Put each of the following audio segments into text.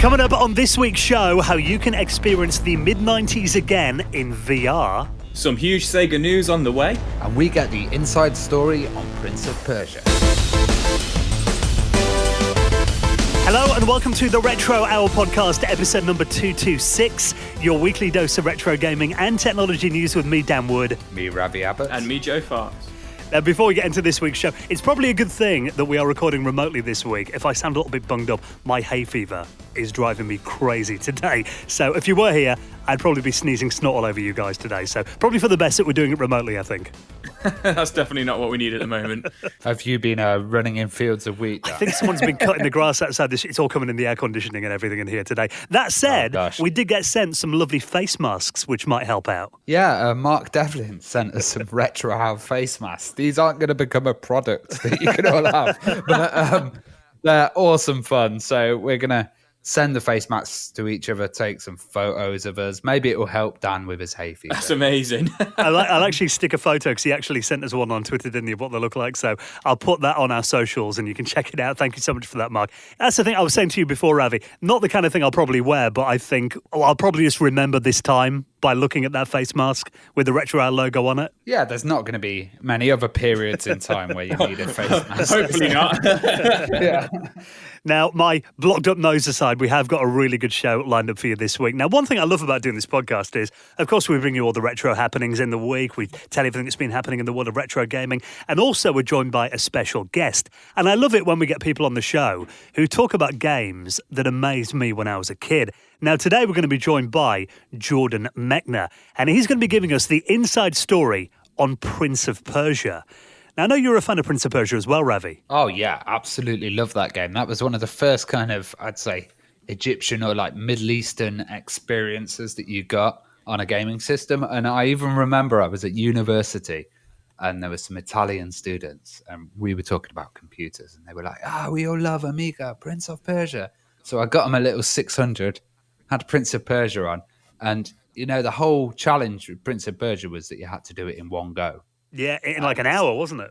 Coming up on this week's show, how you can experience the mid-90s again in VR. Some huge Sega news on the way. And we get the inside story on Prince of Persia. Hello and welcome to the Retro Hour podcast, episode number 226, your weekly dose of retro gaming and technology news with me, Dan Wood. Me, Ravi Abbott. And me, Joe Farts. Now, before we get into this week's show, it's probably a good thing that we are recording remotely this week. If I sound a little bit bunged up, my hay fever is driving me crazy today. So if you were here, I'd probably be sneezing snot all over you guys today. So probably for the best that we're doing it remotely, I think. That's definitely not what we need at the moment. Have you been running in fields of wheat? I think someone's been cutting the grass outside. It's all coming in the air conditioning and everything in here today. That said, we did get sent some lovely face masks, which might help out. Yeah, Mark Devlin sent us some Retro Hour face masks. These aren't going to become a product that you can all have, but they're awesome fun. So we're going to send the face masks to each other, take some photos of us. Maybe it will help Dan with his hay fever. That's amazing. I'll actually stick a photo because he actually sent us one on Twitter, didn't he, of what they look like. So I'll put that on our socials and you can check it out. Thank you so much for that, Mark. That's the thing I was saying to you before, Ravi. Not the kind of thing I'll probably wear, but I think I'll probably just remember this time by looking at that face mask with the Retro Hour logo on it. Yeah, there's not going to be many other periods in time where you need a face mask. Hopefully not. Yeah. Now, my blocked up nose aside, we have got a really good show lined up for you this week. Now, one thing I love about doing this podcast is, of course, we bring you all the retro happenings in the week. We tell you everything that's been happening in the world of retro gaming. And also, we're joined by a special guest. And I love it when we get people on the show who talk about games that amazed me when I was a kid. Now, today we're going to be joined by Jordan Mechner, and he's going to be giving us the inside story on Prince of Persia. Now, I know you're a fan of Prince of Persia as well, Ravi. Oh, yeah, absolutely love that game. That was one of the first kind of, I'd say, Egyptian or like Middle Eastern experiences that you got on a gaming system. And I even remember I was at university and there were some Italian students and we were talking about computers and they were like, we all love Amiga, Prince of Persia. So I got them a little 600, had Prince of Persia on. And, you know, the whole challenge with Prince of Persia was that you had to do it in one go. Yeah, in like an hour, wasn't it?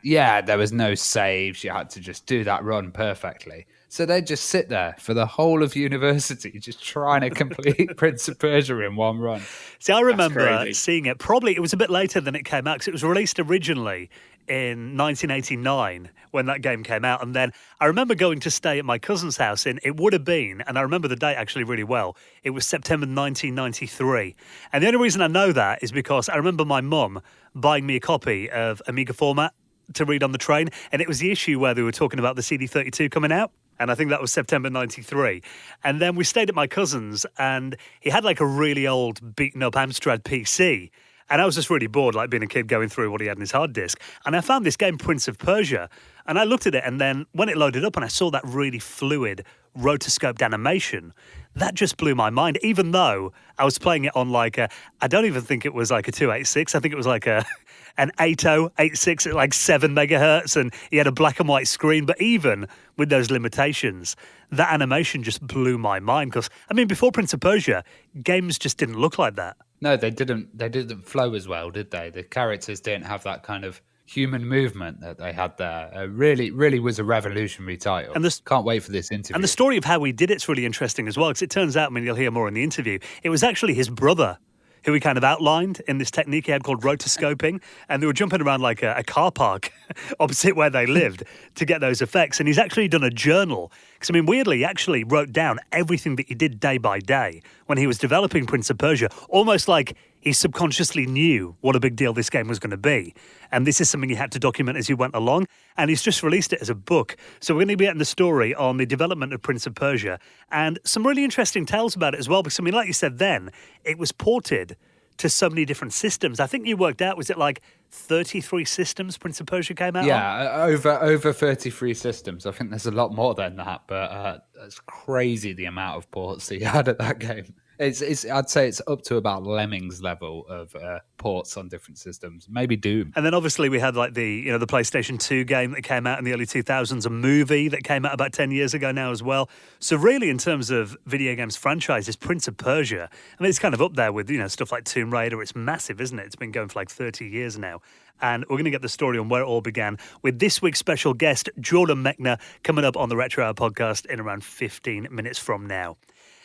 Yeah, there was no saves. You had to just do that run perfectly. So they'd just sit there for the whole of university just trying to complete Prince of Persia in one run. See, I remember seeing it. Probably it was a bit later than it came out because it was released originally in 1989 when that game came out. And then I remember going to stay at my cousin's house it would have been, and I remember the date actually really well, it was September 1993. And the only reason I know that is because I remember my mum buying me a copy of Amiga format to read on the train. And it was the issue where they were talking about the CD32 coming out. And I think that was September 93. And then we stayed at my cousin's and he had like a really old beaten up Amstrad PC. And I was just really bored, like being a kid going through what he had in his hard disk. And I found this game, Prince of Persia, and I looked at it. And then when it loaded up and I saw that really fluid rotoscoped animation, that just blew my mind, even though I was playing it on like I don't even think it was like a 286. I think it was like an 8086 at like 7 megahertz, and he had a black and white screen. But even with those limitations, that animation just blew my mind. Because, I mean, before Prince of Persia, games just didn't look like that. No, they didn't flow as well, did they? The characters didn't have that kind of human movement that they had there. Really was a revolutionary title. And can't wait for this interview. And the story of how he did it's really interesting as well, because it turns out, I mean, you'll hear more in the interview, it was actually his brother who he kind of outlined in this technique he had called rotoscoping, and they were jumping around like a car park opposite where they lived to get those effects. And he's actually done a journal, because I mean, weirdly, he actually wrote down everything that he did day by day when he was developing Prince of Persia, almost like he subconsciously knew what a big deal this game was going to be. And this is something he had to document as he went along. And he's just released it as a book. So we're going to be getting the story on the development of Prince of Persia and some really interesting tales about it as well. Because, I mean, like you said then, it was ported to so many different systems. I think you worked out, was it like 33 systems Prince of Persia came out on? Yeah, over 33 systems. I think there's a lot more than that, but it's crazy the amount of ports that you had at that game. I'd say it's up to about Lemmings level of ports on different systems. Maybe Doom. And then obviously we had like the PlayStation 2 game that came out in the early 2000s, a movie that came out about 10 years ago now as well. So really, in terms of video games franchises, Prince of Persia, I mean, it's kind of up there with, stuff like Tomb Raider. It's massive, isn't it? It's been going for like 30 years now. And we're going to get the story on where it all began with this week's special guest, Jordan Mechner, coming up on the Retro Hour podcast in around 15 minutes from now.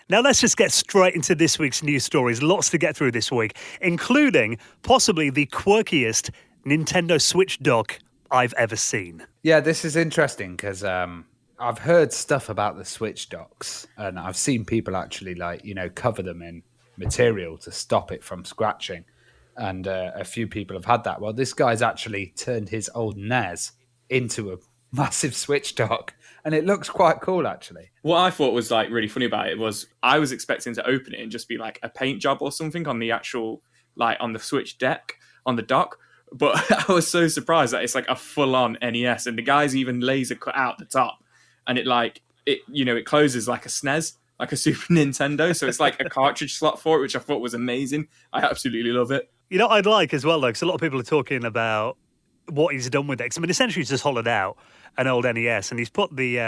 Now, let's just get straight into this week's news stories. Lots to get through this week, including possibly the quirkiest Nintendo Switch dock I've ever seen. Yeah, this is interesting because I've heard stuff about the Switch docks, and I've seen people actually cover them in material to stop it from scratching. And a few people have had that. Well, this guy's actually turned his old NES into a massive Switch dock, and it looks quite cool, actually. What I thought was like really funny about it was I was expecting to open it and just be like a paint job or something on the actual, like on the Switch deck, on the dock. But I was so surprised that it's like a full-on NES, and the guy's even laser cut out the top, and it closes like a SNES, like a Super Nintendo. So it's like a cartridge slot for it, which I thought was amazing. I absolutely love it. I'd like as well, though, because a lot of people are talking about what he's done with it. 'Cause, I mean, essentially, he's just hollowed out an old NES, and he's put the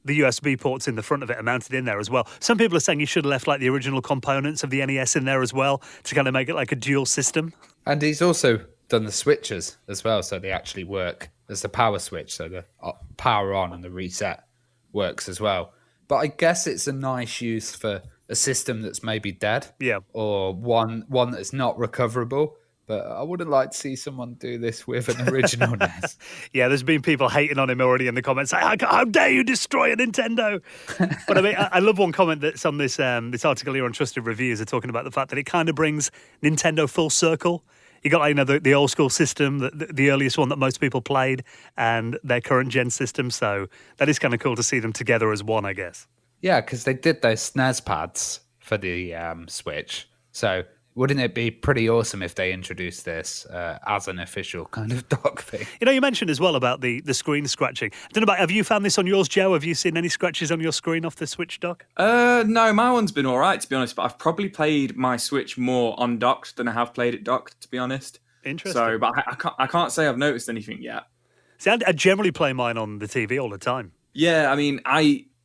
USB ports in the front of it and mounted in there as well. Some people are saying he should have left like the original components of the NES in there as well to kind of make it like a dual system. And he's also done the switches as well, so they actually work as the power switch, so the power on and the reset works as well. But I guess it's a nice use for a system that's maybe dead, or one that's not recoverable. But I wouldn't like to see someone do this with an original NES. Yeah, there's been people hating on him already in the comments, saying, how dare you destroy a Nintendo? But I mean, I love one comment that's on this article here on Trusted Reviews. Are talking about the fact that it kind of brings Nintendo full circle. You got the old school system, the earliest one that most people played, and their current gen system. So that is kind of cool to see them together as one, I guess. Yeah, because they did those SNES pads for the Switch. So wouldn't it be pretty awesome if they introduced this as an official kind of dock thing? You mentioned as well about the screen scratching. I don't know have you found this on yours, Joe? Have you seen any scratches on your screen off the Switch dock? No, my one's been all right, to be honest. But I've probably played my Switch more undocked than I have played it docked, to be honest. Interesting. So, but I can't say I've noticed anything yet. See, I generally play mine on the TV all the time. Yeah, I mean,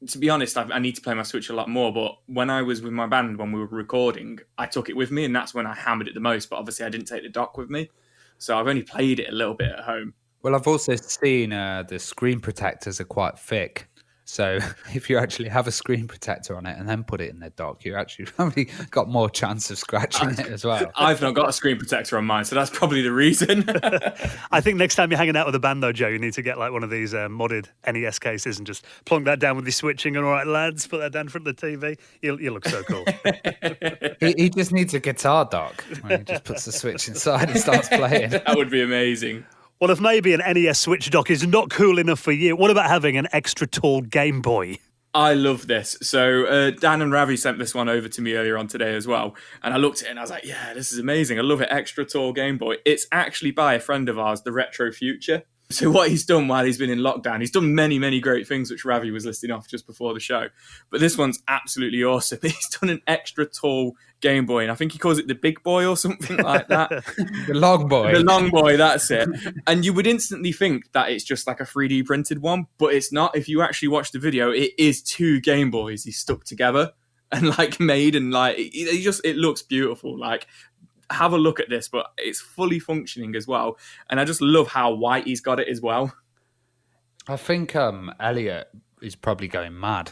to be honest, I need to play my Switch a lot more, but when I was with my band, when we were recording, I took it with me, and that's when I hammered it the most, but obviously I didn't take the dock with me, so I've only played it a little bit at home. Well, I've also seen the screen protectors are quite thick, so if you actually have a screen protector on it and then put it in the dock, you actually probably got more chance of scratching it as well. I've not got a screen protector on mine, so that's probably the reason. I think next time you're hanging out with a band, though, Joe, you need to get like one of these modded NES cases and just plonk that down with your switching. And all right, lads, put that down in front of the TV. You look so cool. He just needs a guitar dock. He just puts the Switch inside and starts playing. That would be amazing. Well, if maybe an NES Switch dock is not cool enough for you, what about having an extra tall Game Boy? I love this. So Dan and Ravi sent this one over to me earlier on today as well. And I looked at it and I was like, yeah, this is amazing. I love it. Extra tall Game Boy. It's actually by a friend of ours, the Retro Future. So what he's done while he's been in lockdown, he's done many, many great things, which Ravi was listing off just before the show. But this one's absolutely awesome. He's done an extra tall Game Boy, and I think he calls it the Big Boy or something like that. The Long Boy. The Long Boy, that's it. And you would instantly think that it's just like a 3D printed one, but it's not. If you actually watch the video, it is two Game Boys he's stuck together and like made, and like it looks beautiful. Like, have a look at this, but it's fully functioning as well. And I just love how white he's got it as well. I think Elliot is probably going mad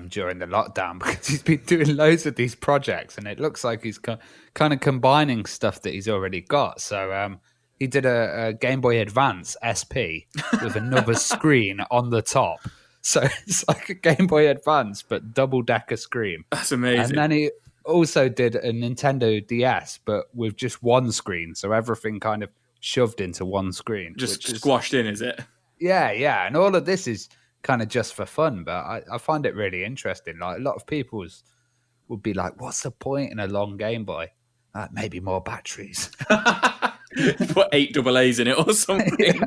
during the lockdown because he's been doing loads of these projects, and it looks like he's kind of combining stuff that he's already got. So he did a Game Boy Advance SP with another screen on the top. So it's like a Game Boy Advance, but double-decker screen. That's amazing. And then he also did a Nintendo DS, but with just one screen, so everything kind of shoved into one screen. Just squashed in, is it? Yeah. And all of this is kind of just for fun, but I find it really interesting. Like, a lot of people would be like, what's the point in a long Game Boy? Maybe more batteries. put 8 double A's in it or something.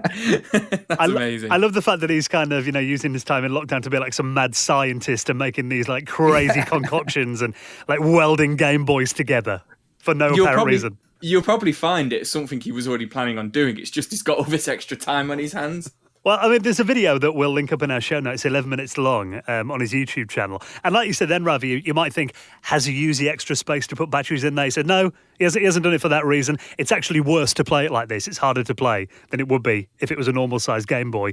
That's amazing. I love the fact that he's kind of, using his time in lockdown to be like some mad scientist and making these like crazy concoctions and like welding Game Boys together for no apparent reason. You'll probably find it's something he was already planning on doing. It's just he's got all this extra time on his hands. Well, I mean, there's a video that we'll link up in our show notes, 11 minutes long, on his YouTube channel. And like you said then, Ravi, you might think, has he used the extra space to put batteries in there? He said, no, he hasn't done it for that reason. It's actually worse to play it like this. It's harder to play than it would be if it was a normal-sized Game Boy.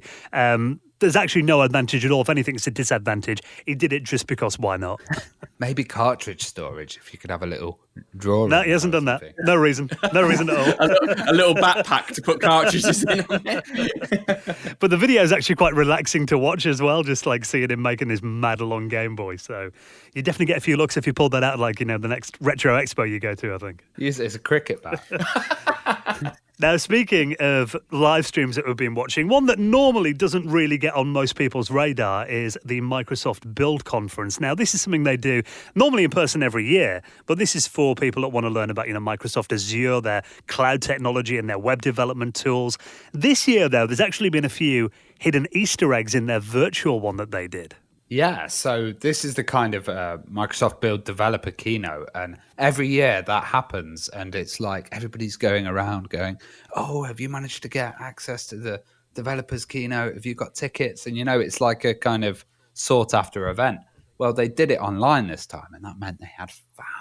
There's actually no advantage at all. If anything, it's a disadvantage. He did it just because why not? Maybe cartridge storage, if you could have a little drawer. No, he hasn't done that. No reason. No reason at all. a little backpack to put cartridges in on it. But the video is actually quite relaxing to watch as well, just like seeing him making this mad long Game Boy. So you definitely get a few looks if you pulled that out, like, the next retro expo you go to, I think. Use it as a cricket bat. Now, speaking of live streams that we've been watching, one that normally doesn't really get on most people's radar is the Microsoft Build Conference. Now, this is something they do normally in person every year, but this is for people that want to learn about, Microsoft Azure, their cloud technology and their web development tools. This year, though, there's actually been a few hidden Easter eggs in their virtual one that they did. Yeah, so this is the kind of Microsoft Build developer keynote, and every year that happens, and it's like everybody's going around going, oh, have you managed to get access to the developers keynote? Have you got tickets? And, it's like a kind of sought after event. Well, they did it online this time, and that meant they had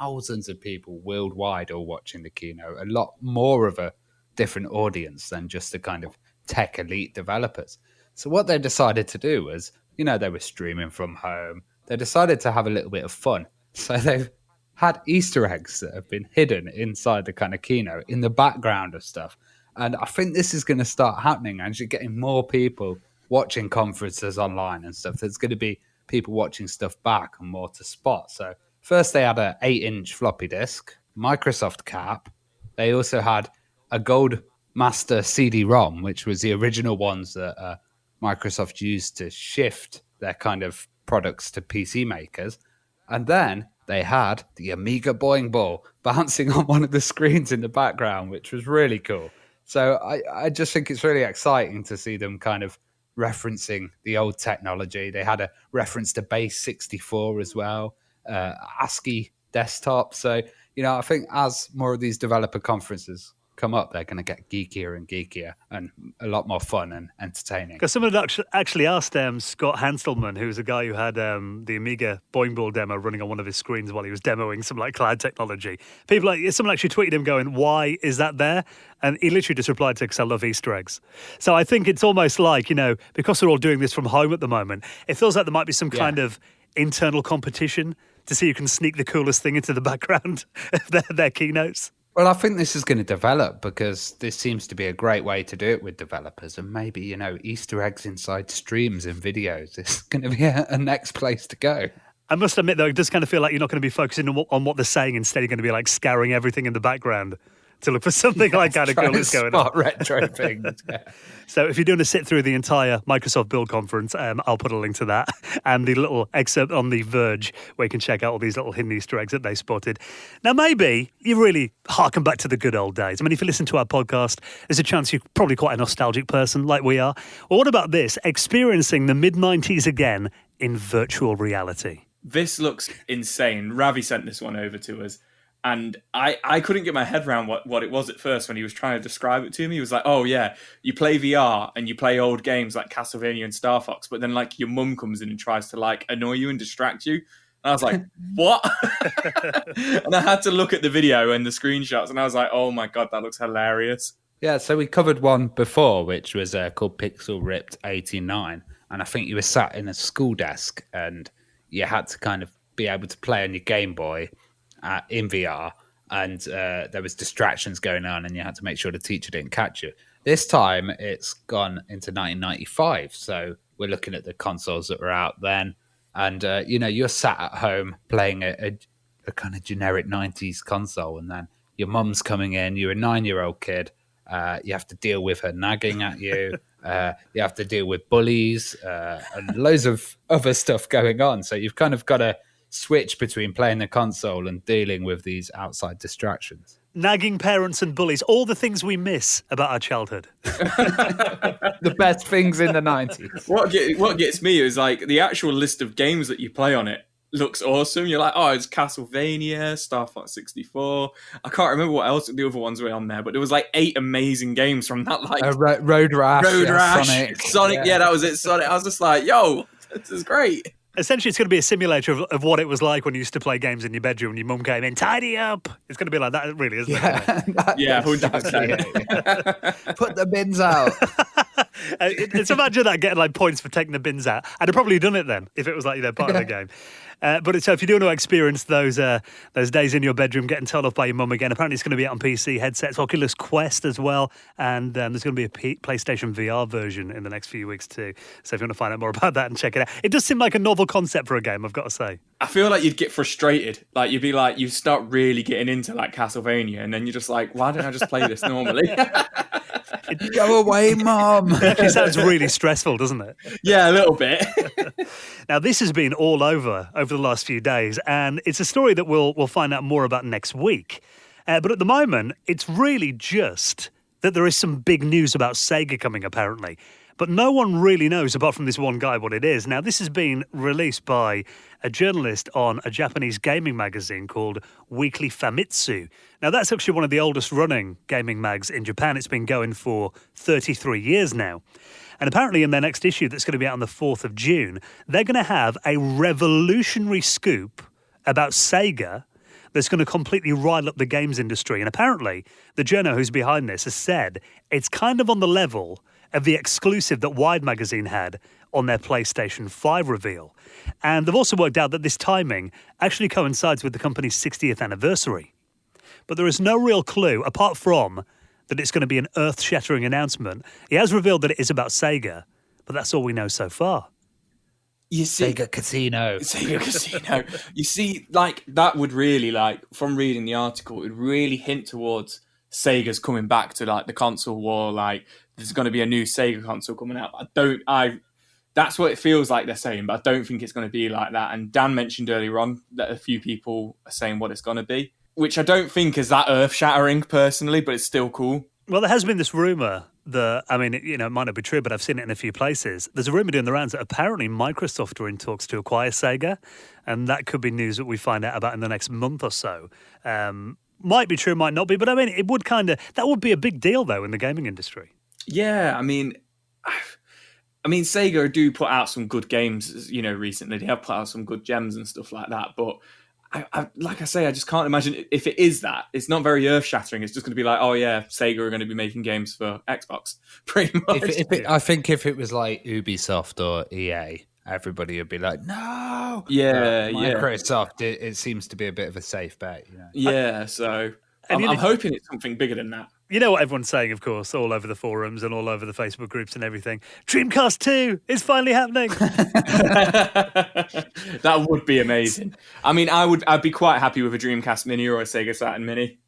thousands of people worldwide all watching the keynote, a lot more of a different audience than just the kind of tech elite developers. So what they decided to do was, they were streaming from home. They decided to have a little bit of fun. So they've had Easter eggs that have been hidden inside the kind of keynote in the background of stuff. And I think this is going to start happening as you're getting more people watching conferences online and stuff. There's going to be people watching stuff back and more to spot. So first they had an 8-inch floppy disk, Microsoft cap. They also had a Gold Master CD-ROM, which was the original ones that Microsoft used to shift their kind of products to PC makers. And then they had the Amiga Boing Ball bouncing on one of the screens in the background, which was really cool. So I just think it's really exciting to see them kind of referencing the old technology. They had a reference to Base 64 as well, ASCII desktop. So, I think as more of these developer conferences come up, they're going to get geekier and geekier and a lot more fun and entertaining. Because someone had actually asked Scott Hanselman, who's a guy who had the Amiga Boing Ball demo running on one of his screens while he was demoing some cloud technology. Someone actually tweeted him going, why is that there? And he literally just replied to, because I love Easter eggs. So I think it's almost like, because they're all doing this from home at the moment, it feels like there might be some kind of internal competition to see who can sneak the coolest thing into the background of their keynotes. Well, I think this is going to develop because this seems to be a great way to do it with developers. And maybe, Easter eggs inside streams and videos is going to be a next place to go. I must admit, though, it does kind of feel like you're not going to be focusing on what they're saying. Instead, you're going to be scouring everything in the background to look for something kind of cool that's going on. Retro things. Yeah. So if you're doing a sit through the entire Microsoft Build Conference, I'll put a link to that and the little excerpt on The Verge where you can check out all these little hidden Easter eggs that they spotted. Now, maybe you really harken back to the good old days. I mean, if you listen to our podcast, there's a chance you're probably quite a nostalgic person like we are. Well, what about this? Experiencing the mid-90s again in virtual reality. This looks insane. Ravi sent this one over to us. And I couldn't get my head around what it was at first when he was trying to describe it to me. He was like, oh, yeah, you play VR and you play old games like Castlevania and Star Fox, but then your mum comes in and tries to annoy you and distract you. And I was like, what? And I had to look at the video and the screenshots and I was like, oh my God, that looks hilarious. Yeah, so we covered one before, which was called Pixel Ripped 89. And I think you were sat in a school desk and you had to kind of be able to play on your Game Boy in VR, and there was distractions going on and you had to make sure the teacher didn't catch you. This time it's gone into 1995, so we're looking at the consoles that were out then, and you're sat at home playing a kind of generic 90s console, and then your mum's coming in, you're a 9-year-old kid, you have to deal with her nagging at you, you have to deal with bullies and loads of other stuff going on, so you've kind of got to switch between playing the console and dealing with these outside distractions. Nagging parents and bullies, all the things we miss about our childhood. The best things in the 90s. What gets me is like the actual list of games that you play on it looks awesome. You're like, oh, it's Castlevania, Star Fox 64. I can't remember what else the other ones were on there, but there was like 8 amazing games from that. Like Road Rash, Sonic. Yeah, that was it. Sonic. I was just like, yo, this is great. Essentially, it's going to be a simulator of what it was like when you used to play games in your bedroom and your mum came in, tidy up. It's going to be like that, really, isn't it? Yeah, 100%. Put the bins out. It's imagine that getting like points for taking the bins out. I'd have probably done it then if it was like part of the game. But so if you do want to experience those days in your bedroom getting told off by your mum again, apparently it's going to be out on PC headsets, Oculus Quest as well, and there's going to be a PlayStation VR version in the next few weeks too. So if you want to find out more about that and check it out, it does seem like a novel concept for a game, I've got to say. I feel like you'd get frustrated. Like you'd be like, you start really getting into like Castlevania, and then you're just like, why don't I just play this normally? Go away, Mum. It sounds really stressful, doesn't it? Yeah, a little bit. Now, this has been all over the last few days, and it's a story that we'll find out more about next week. But at the moment, it's really just that there is some big news about Sega coming, apparently. But no one really knows, apart from this one guy, what it is. Now, this has been released by a journalist on a Japanese gaming magazine called Weekly Famitsu. Now, that's actually one of the oldest running gaming mags in Japan. It's been going for 33 years now. And apparently in their next issue that's going to be out on the 4th of June, they're going to have a revolutionary scoop about Sega that's going to completely rile up the games industry. And apparently the journo who's behind this has said it's kind of on the level of the exclusive that Wired magazine had on their PlayStation 5 reveal. And they've also worked out that this timing actually coincides with the company's 60th anniversary. But there is no real clue, apart from that it's going to be an earth-shattering announcement. He has revealed that it is about Sega, but that's all we know so far. You see, Sega Casino. You see, like, that would really, like, from reading the article, it would really hint towards Sega's coming back to, like, the console war. Like, there's going to be a new Sega console coming out. That's what it feels like they're saying, but I don't think it's going to be like that. And Dan mentioned earlier on that a few people are saying what it's going to be, which I don't think is that earth-shattering personally, but it's still cool. Well, there has been this rumour that, I mean, it might not be true, but I've seen it in a few places. There's a rumour doing the rounds that apparently Microsoft are in talks to acquire Sega, and that could be news that we find out about in the next month or so. Might be true, might not be, but I mean, it would that would be a big deal, though, in the gaming industry. Yeah, I mean, Sega do put out some good games, recently. They have put out some good gems and stuff like that, but like I say, I just can't imagine if it is that. It's not very earth-shattering. It's just going to be like, oh yeah, Sega are going to be making games for Xbox, pretty much. I think if it was like Ubisoft or EA, everybody would be like, no. Yeah, Microsoft, it seems to be a bit of a safe bet. Yeah, so I'm hoping it's something bigger than that. You know what everyone's saying, of course, all over the forums and all over the Facebook groups and everything. Dreamcast 2 is finally happening. That would be amazing. I mean, I'd be quite happy with a Dreamcast Mini or a Sega Saturn Mini.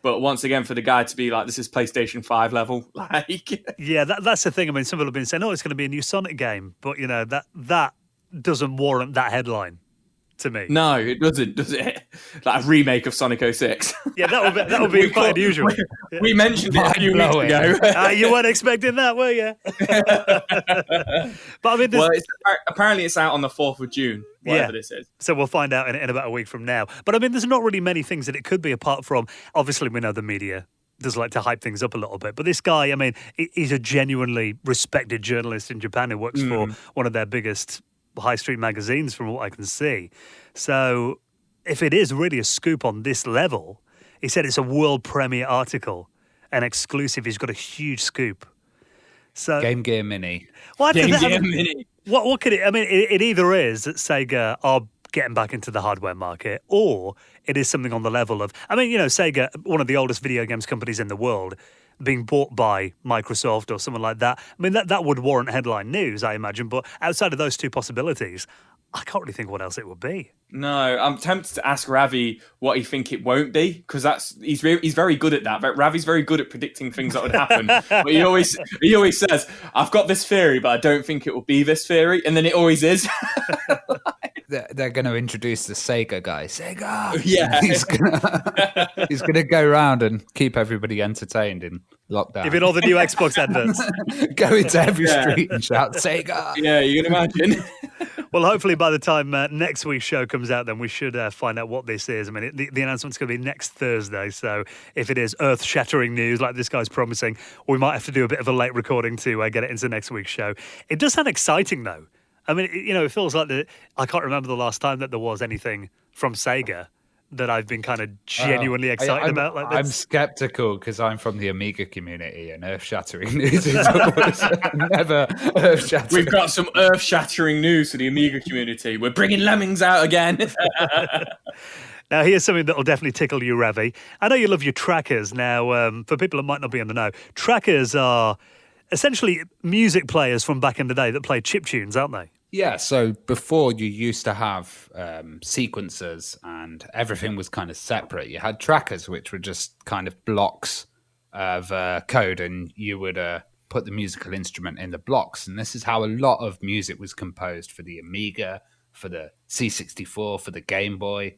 But once again, for the guy to be like, this is PlayStation 5 level, like... Yeah, that's the thing. I mean, some people have been saying, it's going to be a new Sonic game. But, that doesn't warrant that headline. To me. No, it doesn't, does it? Like a remake of Sonic 06. Yeah, that would be quite unusual. We mentioned it a few weeks ago. You weren't expecting that, were you? But I mean, apparently it's out on the 4th of June, whatever this is. So we'll find out in about a week from now. But I mean, there's not really many things that it could be apart from, obviously we know the media does like to hype things up a little bit. But this guy, I mean, he's a genuinely respected journalist in Japan who works for one of their biggest high street magazines from what I can see. So if it is really a scoop on this level, he said it's a world premiere article, an exclusive. He's got a huge scoop. So Game Gear Mini. Mini. What could it? I mean, it either is that Sega are getting back into the hardware market, or it is something on the level of, I mean, Sega, one of the oldest video games companies in the world, being bought by Microsoft or someone like that. I mean, that would warrant headline news, I imagine. But outside of those two possibilities, I can't really think what else it would be. No, I'm tempted to ask Ravi what he think it won't be, because he's very good at that. But Ravi's very good at predicting things that would happen. But he always says, "I've got this theory, but I don't think it will be this theory," and then it always is. they're going to introduce the Sega guy. Sega! Yeah. He's gonna go around and keep everybody entertained in lockdown. Even all the new Xbox adverts. Go into every street and shout, Sega! Yeah, you can imagine. Well, hopefully by the time next week's show comes out, then we should find out what this is. I mean, the announcement's going to be next Thursday, so if it is earth-shattering news like this guy's promising, we might have to do a bit of a late recording to get it into next week's show. It does sound exciting, though. I mean, it feels like I can't remember the last time that there was anything from Sega that I've been kind of genuinely excited about like this. I'm skeptical because I'm from the Amiga community, and earth-shattering news is always never earth-shattering. We've got some earth-shattering news for the Amiga community. We're bringing Lemmings out again. Now, here's something that will definitely tickle you, Ravi. I know you love your trackers. Now, for people that might not be in the know, trackers are essentially music players from back in the day that play chiptunes, aren't they? Yeah, so before you used to have sequencers and everything was kind of separate. You had trackers, which were just kind of blocks of code, and you would put the musical instrument in the blocks. And this is how a lot of music was composed for the Amiga, for the C64, for the Game Boy.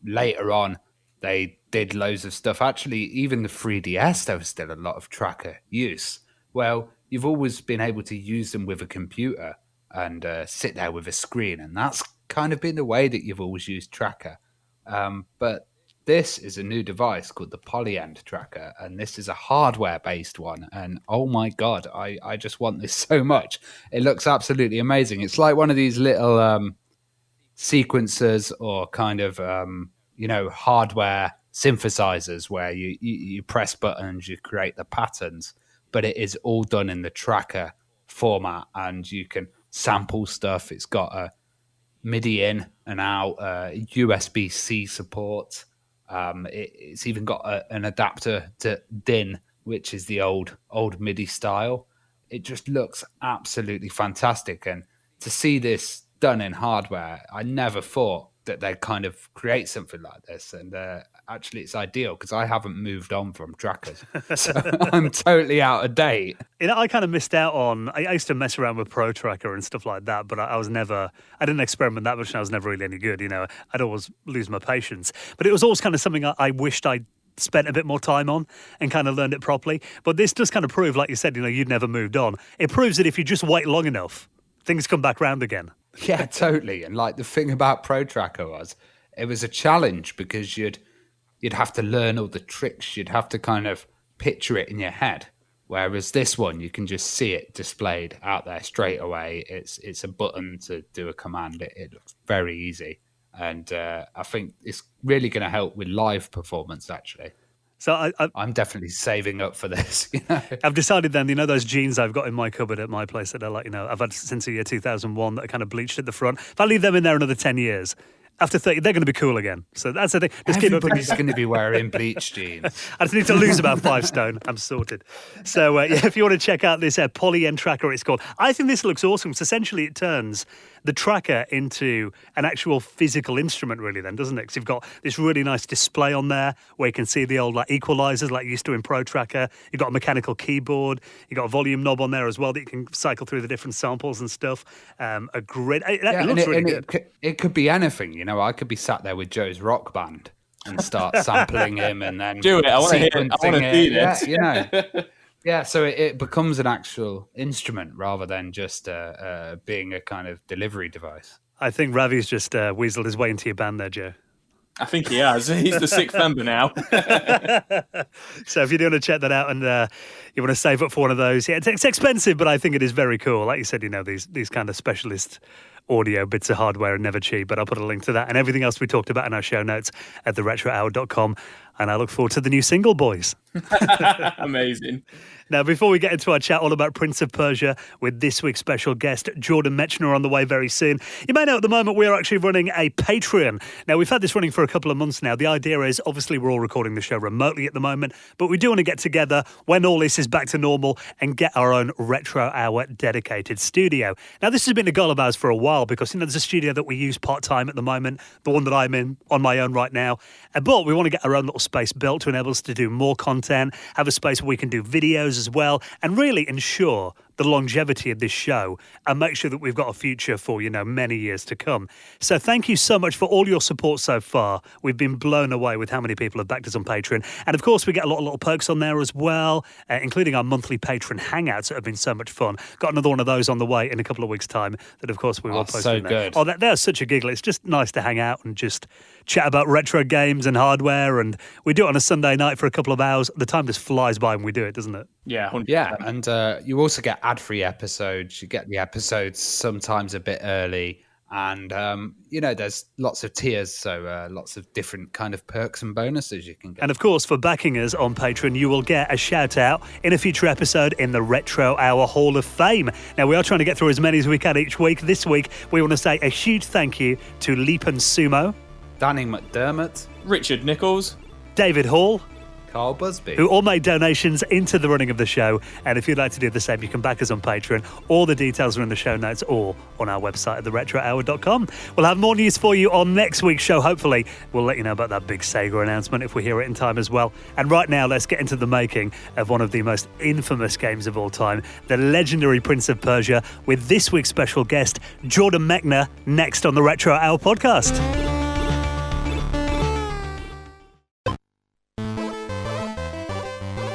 Later on, they did loads of stuff. Actually, even the 3DS, there was still a lot of tracker use. Well, you've always been able to use them with a computer and sit there with a screen. And that's kind of been the way that you've always used tracker. But this is a new device called the Polyend tracker. And this is a hardware-based one. And oh my God, I just want this so much. It looks absolutely amazing. It's like one of these little sequencers or kind of, hardware synthesizers where you press buttons, you create the patterns. But it is all done in the tracker format, and you can sample stuff. It's got a MIDI in and out, USB-C support. It's even got an adapter to DIN, which is the old MIDI style. It just looks absolutely fantastic. And to see this done in hardware, I never thought that they'd kind of create something like this. And actually, it's ideal because I haven't moved on from trackers. So I'm totally out of date. I kind of missed out on, I used to mess around with Pro Tracker and stuff like that, but I didn't experiment that much, and I was never really any good. I'd always lose my patience. But it was always kind of something I wished I'd spent a bit more time on and kind of learned it properly. But this does kind of prove, like you said, you'd never moved on. It proves that if you just wait long enough, things come back round again. Yeah, totally. And like the thing about Pro Tracker was, it was a challenge because you'd have to learn all the tricks. You'd have to kind of picture it in your head. Whereas this one, you can just see it displayed out there straight away. It's a button to do a command. It looks very easy. And I think it's really going to help with live performance, actually. So I'm definitely saving up for this. I've decided then, those jeans I've got in my cupboard at my place that are like, I've had since the year 2001 that are kind of bleached at the front. If I leave them in there another 10 years, after 30, they're going to be cool again. So that's the thing. Everybody's going to be wearing bleached jeans. I just need to lose about 5 stone. I'm sorted. So if you want to check out this Polyend tracker, it's called. I think this looks awesome. So essentially it turns the tracker into an actual physical instrument, really, then, doesn't it? Because you've got this really nice display on there where you can see the old equalizers like you used to in Pro Tracker. You've got a mechanical keyboard. You've got a volume knob on there as well that you can cycle through the different samples and stuff. It looks really good. It could be anything, I could be sat there with Joe's Rock Band and start sampling him and then do it. I want to hear it. I want to see this. Yeah, Yeah, so it becomes an actual instrument rather than just being a kind of delivery device. I think Ravi's just weaseled his way into your band there, Joe. I think he has. He's the 6th member now. So if you're going to check that out and you want to save up for one of those, it's expensive, but I think it is very cool. Like you said, these kind of specialist audio bits of hardware are never cheap, but I'll put a link to that and everything else we talked about in our show notes at theretrohour.com. And I look forward to the new single, boys. Amazing. Now, before we get into our chat all about Prince of Persia with this week's special guest, Jordan Mechner, on the way very soon, you may know at the moment we are actually running a Patreon. Now, we've had this running for a couple of months now. The idea is, obviously, we're all recording the show remotely at the moment, but we do want to get together when all this is back to normal and get our own Retro Hour dedicated studio. Now, this has been a goal of ours for a while because, there's a studio that we use part-time at the moment, the one that I'm in on my own right now. But we want to get our own little space built to enable us to do more content, have a space where we can do videos as well, and really ensure the longevity of this show and make sure that we've got a future for, many years to come. So thank you so much for all your support so far. We've been blown away with how many people have backed us on Patreon. And of course, we get a lot of little perks on there as well, including our monthly patron hangouts that have been so much fun. Got another one of those on the way in a couple of weeks' time that, of course, we will post so in there. good. Oh, they're such a giggle. It's just nice to hang out and just chat about retro games and hardware. And we do it on a Sunday night for a couple of hours. The time just flies by when we do it, doesn't it? Yeah, 100%. Yeah, and you also get ad-free episodes. You get the episodes sometimes a bit early. And, there's lots of tiers, so lots of different kind of perks and bonuses you can get. And, of course, for backing us on Patreon, you will get a shout-out in a future episode in the Retro Hour Hall of Fame. Now, we are trying to get through as many as we can each week. This week, we want to say a huge thank you to Leap and Sumo, Danny McDermott, Richard Nichols, David Hall, Carl Busby, who all made donations into the running of the show. And if you'd like to do the same, you can back us on Patreon. All the details are in the show notes or on our website at theretrohour.com. We'll have more news for you on next week's show, hopefully. We'll let you know about that big Sega announcement if we hear it in time as well. And right now, let's get into the making of one of the most infamous games of all time, the legendary Prince of Persia, with this week's special guest, Jordan Mechner, next on the Retro Hour podcast.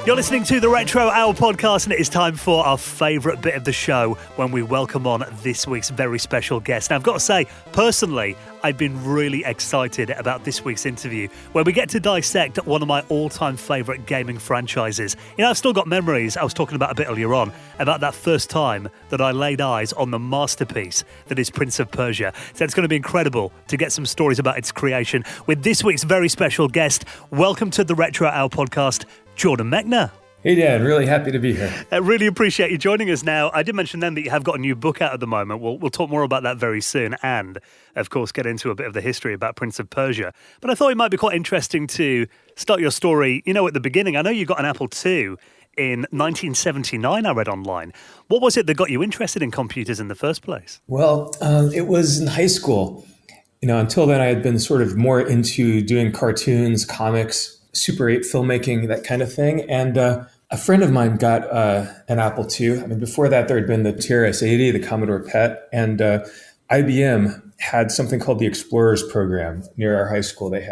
You're listening to the Retro Hour podcast, and it is time for our favourite bit of the show when we welcome on this week's very special guest. Now, I've got to say, personally, I've been really excited about this week's interview, where we get to dissect one of my all-time favourite gaming franchises. I've still got memories, I was talking about a bit earlier on, about that first time that I laid eyes on the masterpiece that is Prince of Persia. So it's going to be incredible to get some stories about its creation with this week's very special guest. Welcome to the Retro Hour podcast, Jordan Mechner. Hey, Dan. Really happy to be here. I really appreciate you joining us now. I did mention then that you have got a new book out at the moment. We'll talk more about that very soon and, of course, get into a bit of the history about Prince of Persia. But I thought it might be quite interesting to start your story, at the beginning. I know you got an Apple II in 1979, I read online. What was it that got you interested in computers in the first place? Well, it was in high school. Until then, I had been sort of more into doing cartoons, comics, Super 8 filmmaking, that kind of thing. And a friend of mine got an Apple II. Before that, there had been the TRS-80, the Commodore PET, and IBM had something called the Explorers program near our high school. They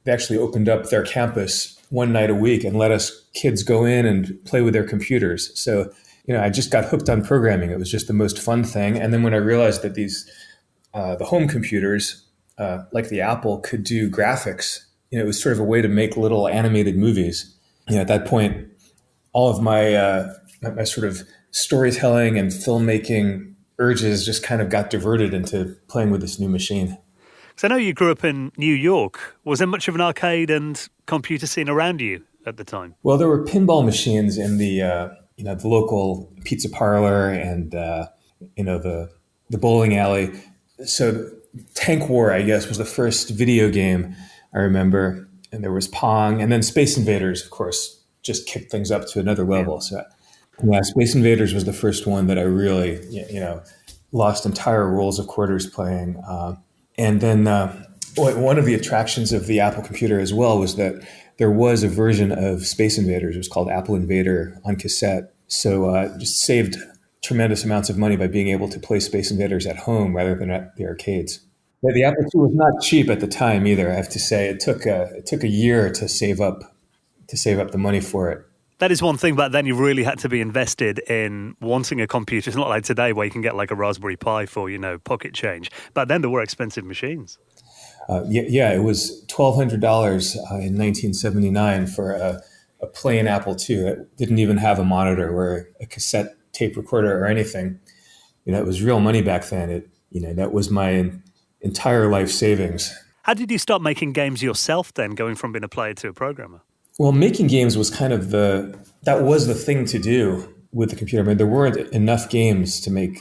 actually opened up their campus one night a week and let us kids go in and play with their computers. So, I just got hooked on programming. It was just the most fun thing. And then when I realized that the home computers, like the Apple, could do graphics, it was sort of a way to make little animated movies. At that point, all of my sort of storytelling and filmmaking urges just kind of got diverted into playing with this new machine. So I know you grew up in New York. Was there much of an arcade and computer scene around you at the time? Well, there were pinball machines in the local pizza parlor and the bowling alley. So Tank War, I guess, was the first video game I remember, and there was Pong, and then Space Invaders, of course, just kicked things up to another level. Yeah. So, Space Invaders was the first one that I really, lost entire rolls of quarters playing. And then one of the attractions of the Apple computer as well was that there was a version of Space Invaders. It was called Apple Invader on cassette. So just saved tremendous amounts of money by being able to play Space Invaders at home rather than at the arcades. Yeah, the Apple II was not cheap at the time either. I have to say, it took a year to save up the money for it. That is one thing back then. You really had to be invested in wanting a computer. It's not like today where you can get like a Raspberry Pi for pocket change. Back then there were expensive machines. It was $1,200 in 1979 for a plain Apple II that didn't even have a monitor or a cassette tape recorder or anything. It was real money back then. That was my entire life savings. How did you start making games yourself then, going from being a player to a programmer? Well, making games was kind of that was the thing to do with the computer. There weren't enough games to make,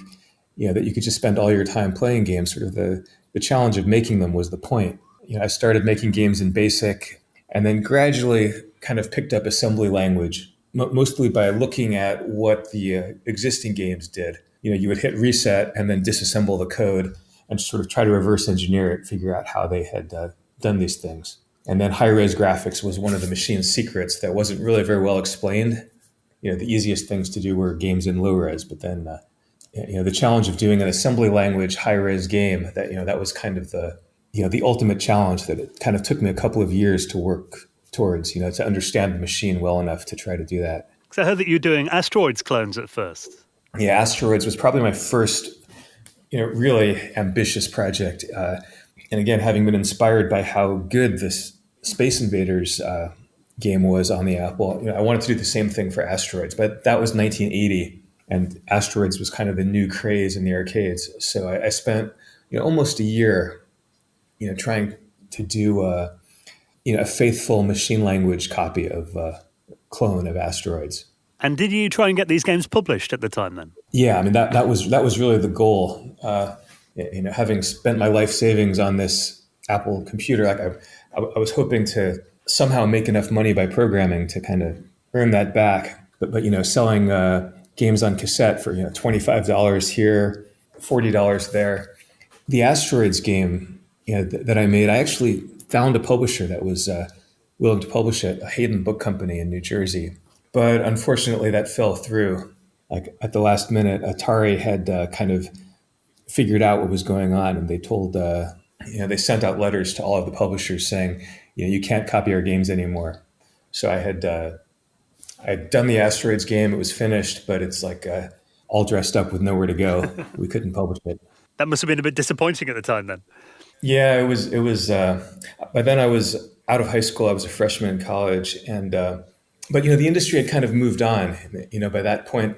that you could just spend all your time playing games. Sort of the challenge of making them was the point. I started making games in BASIC and then gradually kind of picked up assembly language, mostly by looking at what the existing games did. You would hit reset and then disassemble the code and sort of try to reverse engineer it, figure out how they had done these things. And then high-res graphics was one of the machine's secrets that wasn't really very well explained. the easiest things to do were games in low res, but then the challenge of doing an assembly language high res game, that was kind of the ultimate challenge that it kind of took me a couple of years to work towards, to understand the machine well enough to try to do that. So I heard that you were doing Asteroids clones at first. Yeah, Asteroids was probably my first, really ambitious project. And again, having been inspired by how good this Space Invaders game was on the Apple, I wanted to do the same thing for Asteroids. But that was 1980, and Asteroids was kind of the new craze in the arcades. So I spent almost a year, trying to do a faithful machine language copy of clone of Asteroids. And did you try and get these games published at the time then? Yeah, I mean that was really the goal. Having spent my life savings on this Apple computer, like I was hoping to somehow make enough money by programming to kind of earn that back. But selling games on cassette for $25 here, $40 there. The Asteroids game that I made, I actually found a publisher that was willing to publish it, a Hayden Book Company in New Jersey. But unfortunately, that fell through. Like at the last minute, Atari had kind of figured out what was going on, and they told, they sent out letters to all of the publishers saying, you can't copy our games anymore. So I had done the Asteroids game; it was finished, but it's like all dressed up with nowhere to go. We couldn't publish it. That must have been a bit disappointing at the time then. Yeah, it was. By then, I was out of high school. I was a freshman in college, and but the industry had kind of moved on. By that point,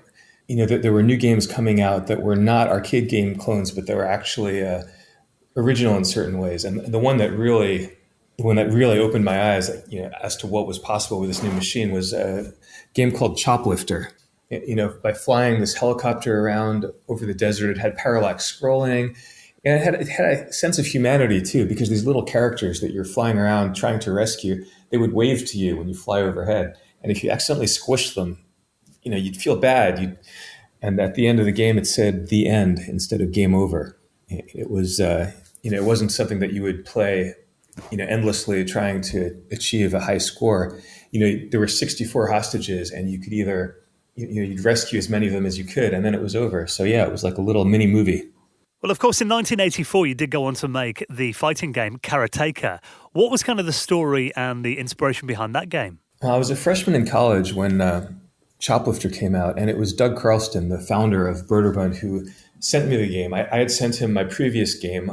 there were new games coming out that were not arcade game clones, but they were actually original in certain ways. And the one that really opened my eyes, as to what was possible with this new machine was a game called Choplifter. By flying this helicopter around over the desert, it had parallax scrolling. And it had a sense of humanity, too, because these little characters that you're flying around trying to rescue, they would wave to you when you fly overhead. And if you accidentally squish them, you'd feel bad. And at the end of the game, it said "the end" instead of "game over." It was, it wasn't something that you would play, endlessly trying to achieve a high score. There were 64 hostages, and you could either, you'd rescue as many of them as you could, and then it was over. So yeah, it was like a little mini movie. Well, of course, in 1984, you did go on to make the fighting game Karateka. What was kind of the story and the inspiration behind that game? I was a freshman in college when Choplifter came out, and it was Doug Carlston, the founder of Broderbund, who sent me the game. I had sent him my previous game,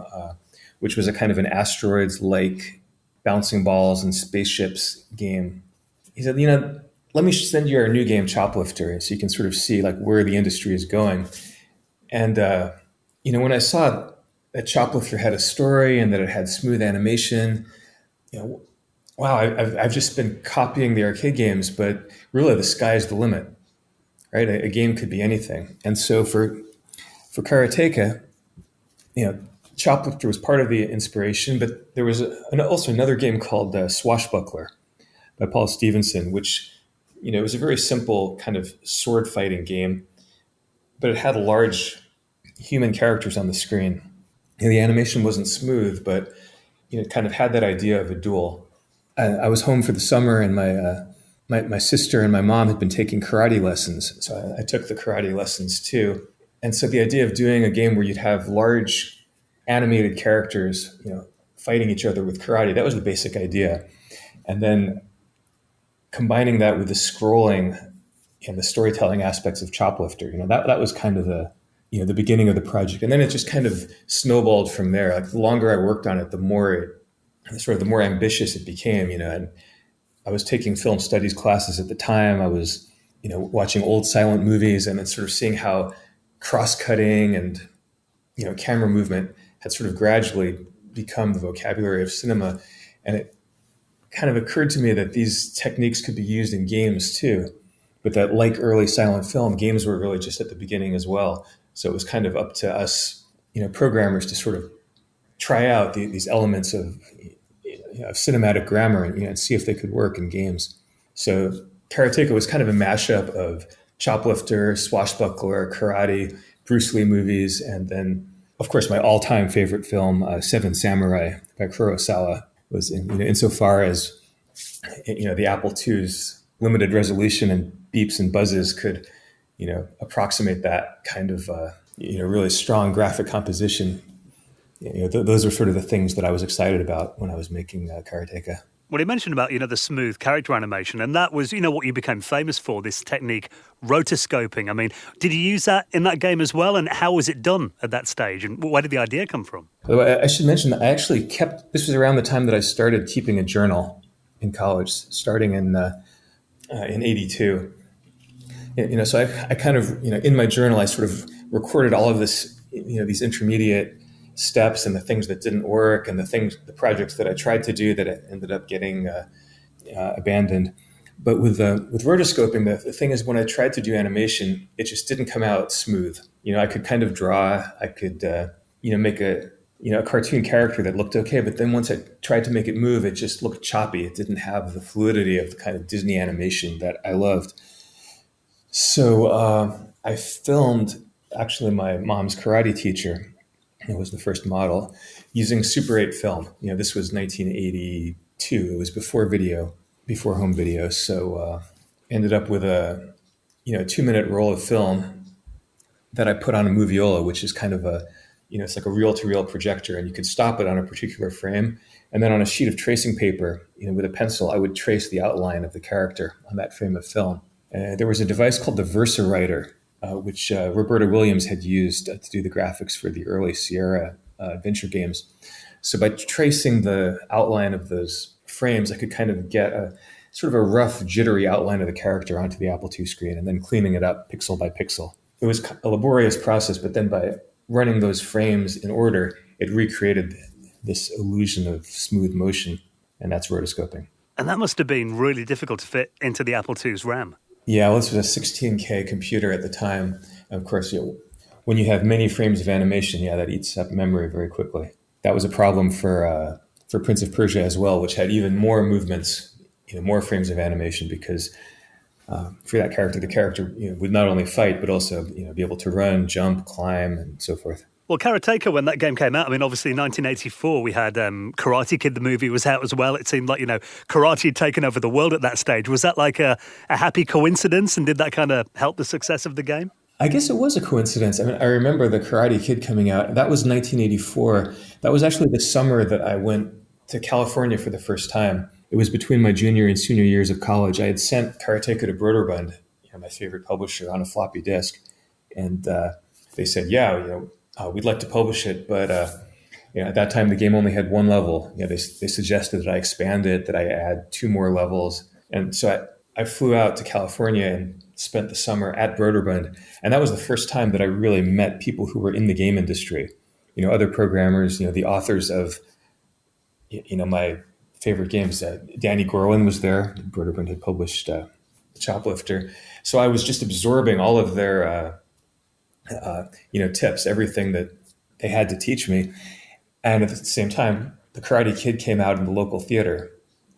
which was a kind of an Asteroids-like bouncing balls and spaceships game. He said, let me send you our new game, Choplifter, so you can sort of see like where the industry is going. And when I saw that Choplifter had a story and that it had smooth animation, wow, I've just been copying the arcade games, but really the sky's the limit, right? A game could be anything. And so for Karateka, Choplifter was part of the inspiration, but there was also another game called Swashbuckler by Paul Stevenson, which, was a very simple kind of sword fighting game, but it had large human characters on the screen. The animation wasn't smooth, but, it kind of had that idea of a duel. I was home for the summer, and my sister and my mom had been taking karate lessons. So I took the karate lessons too. And so the idea of doing a game where you'd have large animated characters, fighting each other with karate, that was the basic idea. And then combining that with the scrolling and the storytelling aspects of Choplifter, that was kind of the beginning of the project. And then it just kind of snowballed from there. Like the longer I worked on it, the more ambitious it became, and I was taking film studies classes at the time. I was, watching old silent movies and then sort of seeing how cross-cutting and, camera movement had sort of gradually become the vocabulary of cinema. And it kind of occurred to me that these techniques could be used in games too, but that like early silent film, games were really just at the beginning as well. So it was kind of up to us, programmers to sort of try out these elements of cinematic grammar and see if they could work in games. So Karateka was kind of a mashup of Choplifter, Swashbuckler, karate, Bruce Lee movies, and then, of course, my all-time favorite film, Seven Samurai by Kurosawa, was insofar as the Apple II's limited resolution and beeps and buzzes could, approximate that kind of, really strong graphic composition. Those are sort of the things that I was excited about when I was making Karateka. Well, you mentioned about, the smooth character animation, and that was, what you became famous for, this technique, rotoscoping. I mean, did you use that in that game as well? And how was it done at that stage? And where did the idea come from? I should mention that I actually this was around the time that I started keeping a journal in college, starting in 82. So I kind of, in my journal, I sort of recorded all of this, these intermediate steps and the things that didn't work and the projects that I tried to do that ended up getting abandoned. But with rotoscoping, the thing is, when I tried to do animation, it just didn't come out smooth. I could kind of draw, I could, make a cartoon character that looked okay, but then once I tried to make it move, it just looked choppy. It didn't have the fluidity of the kind of Disney animation that I loved. So I filmed, actually, my mom's karate teacher. It was the first model using Super 8 film. This was 1982. It was before home video. So ended up with a 2-minute roll of film that I put on a Moviola, which is kind of it's like a reel-to-reel projector, and you could stop it on a particular frame. And then on a sheet of tracing paper, with a pencil, I would trace the outline of the character on that frame of film. There was a device called the VersaWriter, which Roberta Williams had used to do the graphics for the early Sierra adventure games. So by tracing the outline of those frames, I could kind of get a sort of a rough, jittery outline of the character onto the Apple II screen and then cleaning it up pixel by pixel. It was a laborious process, but then by running those frames in order, it recreated this illusion of smooth motion, and that's rotoscoping. And that must have been really difficult to fit into the Apple II's RAM. Yeah, well, this was a 16K computer at the time. Of course, when you have many frames of animation, that eats up memory very quickly. That was a problem for Prince of Persia as well, which had even more movements, more frames of animation, because for that character, the character would not only fight, but also be able to run, jump, climb, and so forth. Well, Karateka, when that game came out, I mean, obviously in 1984, we had Karate Kid, the movie was out as well. It seemed like, karate had taken over the world at that stage. Was that like a happy coincidence, and did that kind of help the success of the game? I guess it was a coincidence. I mean, I remember the Karate Kid coming out. That was 1984. That was actually the summer that I went to California for the first time. It was between my junior and senior years of college. I had sent Karateka to Broderbund, my favorite publisher, on a floppy disk. And they said, we'd like to publish it, but at that time the game only had one level. They suggested that I expand it, that I add 2 more levels, and so I flew out to California and spent the summer at Broderbund, and that was the first time that I really met people who were in the game industry. Other programmers, the authors of my favorite games. Danny Gorlin was there. Broderbund had published Choplifter, so I was just absorbing all of their tips, everything that they had to teach me. And at the same time, the Karate Kid came out in the local theater.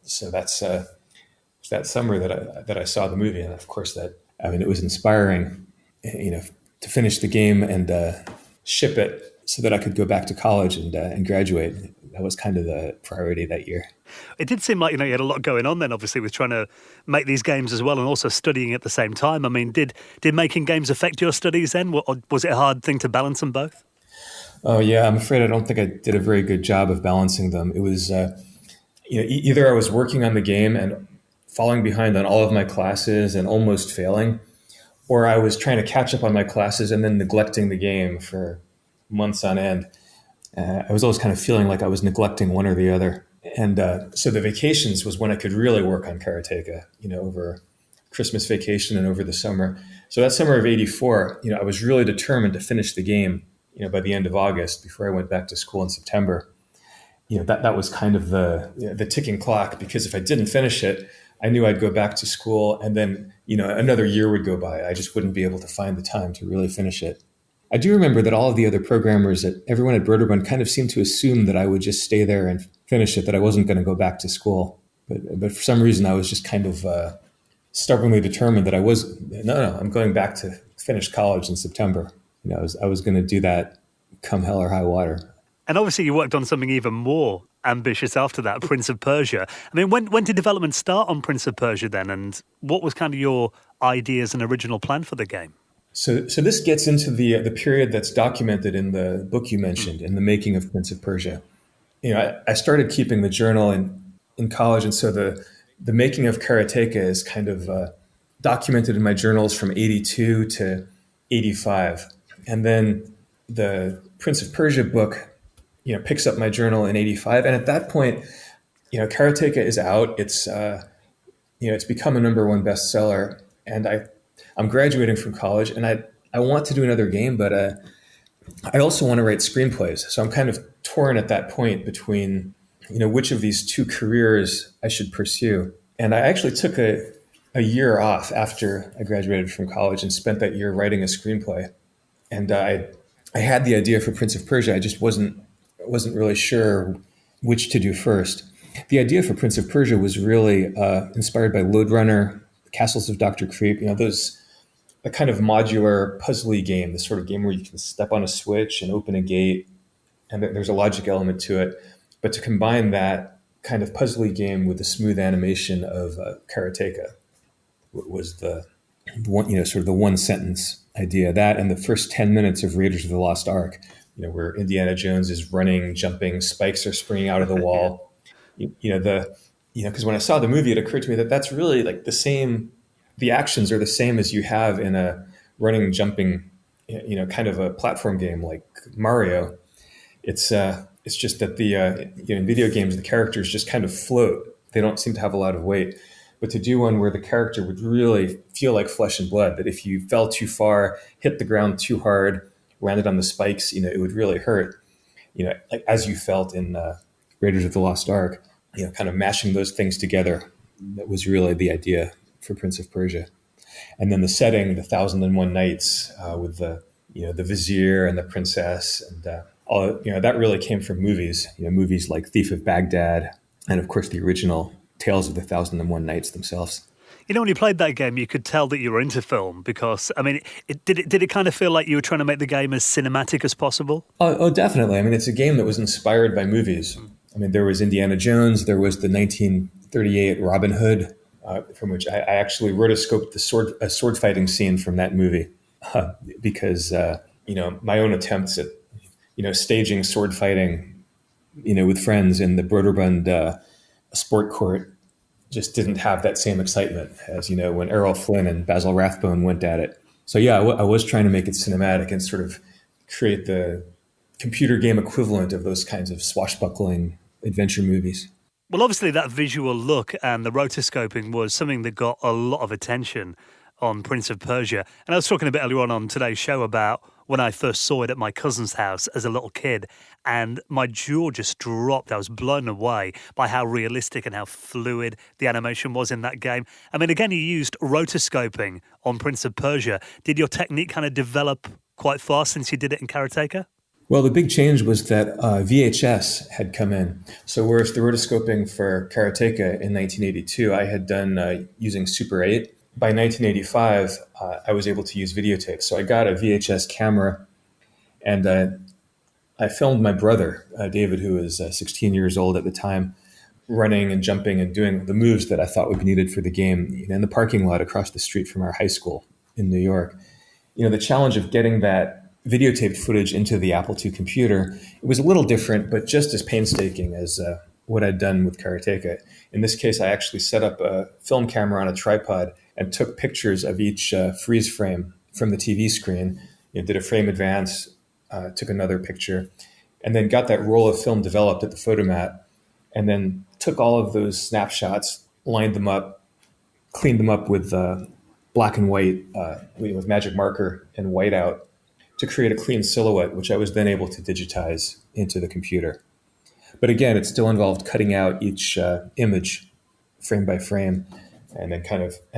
So that's that summer that I saw the movie. And of course it was inspiring, to finish the game and ship it so that I could go back to college and graduate. That was kind of the priority that year. It did seem like, you had a lot going on then, obviously, with trying to make these games as well and also studying at the same time. I mean, did making games affect your studies then? Or was it a hard thing to balance them both? Oh, yeah. I'm afraid I don't think I did a very good job of balancing them. It was, either I was working on the game and falling behind on all of my classes and almost failing, or I was trying to catch up on my classes and then neglecting the game for months on end. I was always kind of feeling like I was neglecting one or the other. And so the vacations was when I could really work on Karateka, over Christmas vacation and over the summer. So that summer of 84, I was really determined to finish the game, by the end of August before I went back to school in September. That was kind of the ticking clock, because if I didn't finish it, I knew I'd go back to school and then, another year would go by. I just wouldn't be able to find the time to really finish it. I do remember that all of the other programmers, everyone at Broderbund kind of seemed to assume that I would just stay there and finish it, that I wasn't going to go back to school. But for some reason, I was just kind of stubbornly determined that I'm going back to finish college in September. I was going to do that come hell or high water. And obviously you worked on something even more ambitious after that, Prince of Persia. I mean, when did development start on Prince of Persia then? And what was kind of your ideas and original plan for the game? So this gets into the period that's documented in the book you mentioned, in the making of Prince of Persia. I started keeping the journal in college, and so the making of Karateka is kind of documented in my journals from 82 to 85. And then the Prince of Persia book, picks up my journal in 85. And at that point, Karateka is out. It's become a number one bestseller. And I'm graduating from college, and I want to do another game, but I also want to write screenplays. So I'm kind of torn at that point between, which of these two careers I should pursue. And I actually took a year off after I graduated from college and spent that year writing a screenplay. And I had the idea for Prince of Persia. I just wasn't really sure which to do first. The idea for Prince of Persia was really inspired by Lode Runner, Castles of Dr. Creep, a kind of modular puzzly game, the sort of game where you can step on a switch and open a gate, and there's a logic element to it. But to combine that kind of puzzly game with the smooth animation of Karateka was the one, sort of the one sentence idea. That and the first 10 minutes of Raiders of the Lost Ark, where Indiana Jones is running, jumping, spikes are springing out of the wall. Because when I saw the movie, it occurred to me that that's really like the same. The actions are the same as you have in a running, jumping, kind of a platform game like Mario. It's just that in video games, the characters just kind of float. They don't seem to have a lot of weight. But to do one where the character would really feel like flesh and blood, that if you fell too far, hit the ground too hard, landed on the spikes, it would really hurt. Like as you felt in Raiders of the Lost Ark, kind of mashing those things together. That was really the idea for Prince of Persia. And then the setting, the 1001 Nights, with the vizier and the princess, and all that really came from movies. Movies like Thief of Baghdad, and of course the original Tales of the 1001 Nights themselves. When you played that game, you could tell that you were into film because, I mean, did it kind of feel like you were trying to make the game as cinematic as possible? Oh, definitely. I mean, it's a game that was inspired by movies. I mean, there was Indiana Jones, there was the 1938 Robin Hood, from which I actually rotoscoped a sword fighting scene from that movie because my own attempts at staging sword fighting with friends in the Broderbund sport court just didn't have that same excitement as when Errol Flynn and Basil Rathbone went at it. So yeah, I was trying to make it cinematic and sort of create the computer game equivalent of those kinds of swashbuckling adventure movies. Well, obviously that visual look and the rotoscoping was something that got a lot of attention on Prince of Persia. And I was talking a bit earlier on today's show about when I first saw it at my cousin's house as a little kid, and my jaw just dropped. I was blown away by how realistic and how fluid the animation was in that game. I mean, again, you used rotoscoping on Prince of Persia. Did your technique kind of develop quite fast since you did it in Karateka? Well, the big change was that VHS had come in. So whereas the rotoscoping for Karateka in 1982, I had done using Super 8. By 1985, I was able to use videotape. So I got a VHS camera, and I filmed my brother, David, who was 16 years old at the time, running and jumping and doing the moves that I thought would be needed for the game in the parking lot across the street from our high school in New York. The challenge of getting that videotaped footage into the Apple II computer, it was a little different, but just as painstaking as what I'd done with Karateka. In this case, I actually set up a film camera on a tripod and took pictures of each freeze frame from the TV screen. Did a frame advance, took another picture, and then got that roll of film developed at the photomat, and then took all of those snapshots, lined them up, cleaned them up with black and white, with magic marker and whiteout to create a clean silhouette, which I was then able to digitize into the computer. But again, it still involved cutting out each image frame by frame, and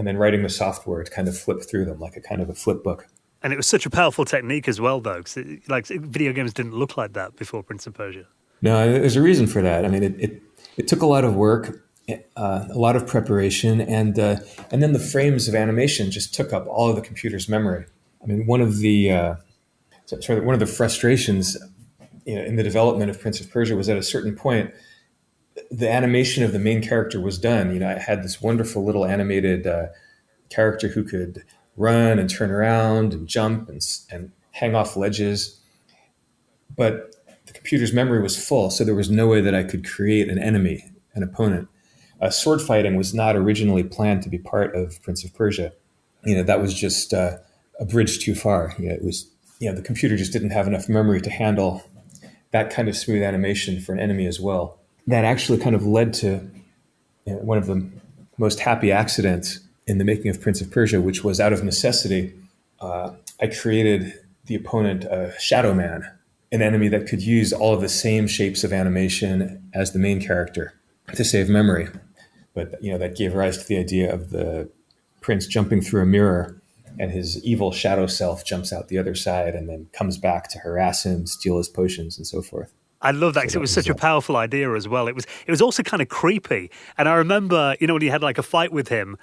then writing the software to kind of flip through them like a kind of a flip book. And it was such a powerful technique as well, though, because video games didn't look like that before Prince of Persia. No, there's a reason for that. I mean, it took a lot of work, a lot of preparation, and then the frames of animation just took up all of the computer's memory. I mean, one of the frustrations in the development of Prince of Persia was at a certain point, the animation of the main character was done. I had this wonderful little animated character who could run and turn around and jump and hang off ledges. But the computer's memory was full, so there was no way that I could create an enemy, an opponent. Sword fighting was not originally planned to be part of Prince of Persia. That was just a bridge too far. It was, the computer just didn't have enough memory to handle that kind of smooth animation for an enemy as well. That actually kind of led to one of the most happy accidents in the making of Prince of Persia, which was out of necessity. I created the opponent, Shadow Man, an enemy that could use all of the same shapes of animation as the main character to save memory. But that gave rise to the idea of the prince jumping through a mirror, and his evil shadow self jumps out the other side and then comes back to harass him, steal his potions, and so forth. I love that because it was such a powerful idea as well. It was also kind of creepy. And I remember, when you had like a fight with him,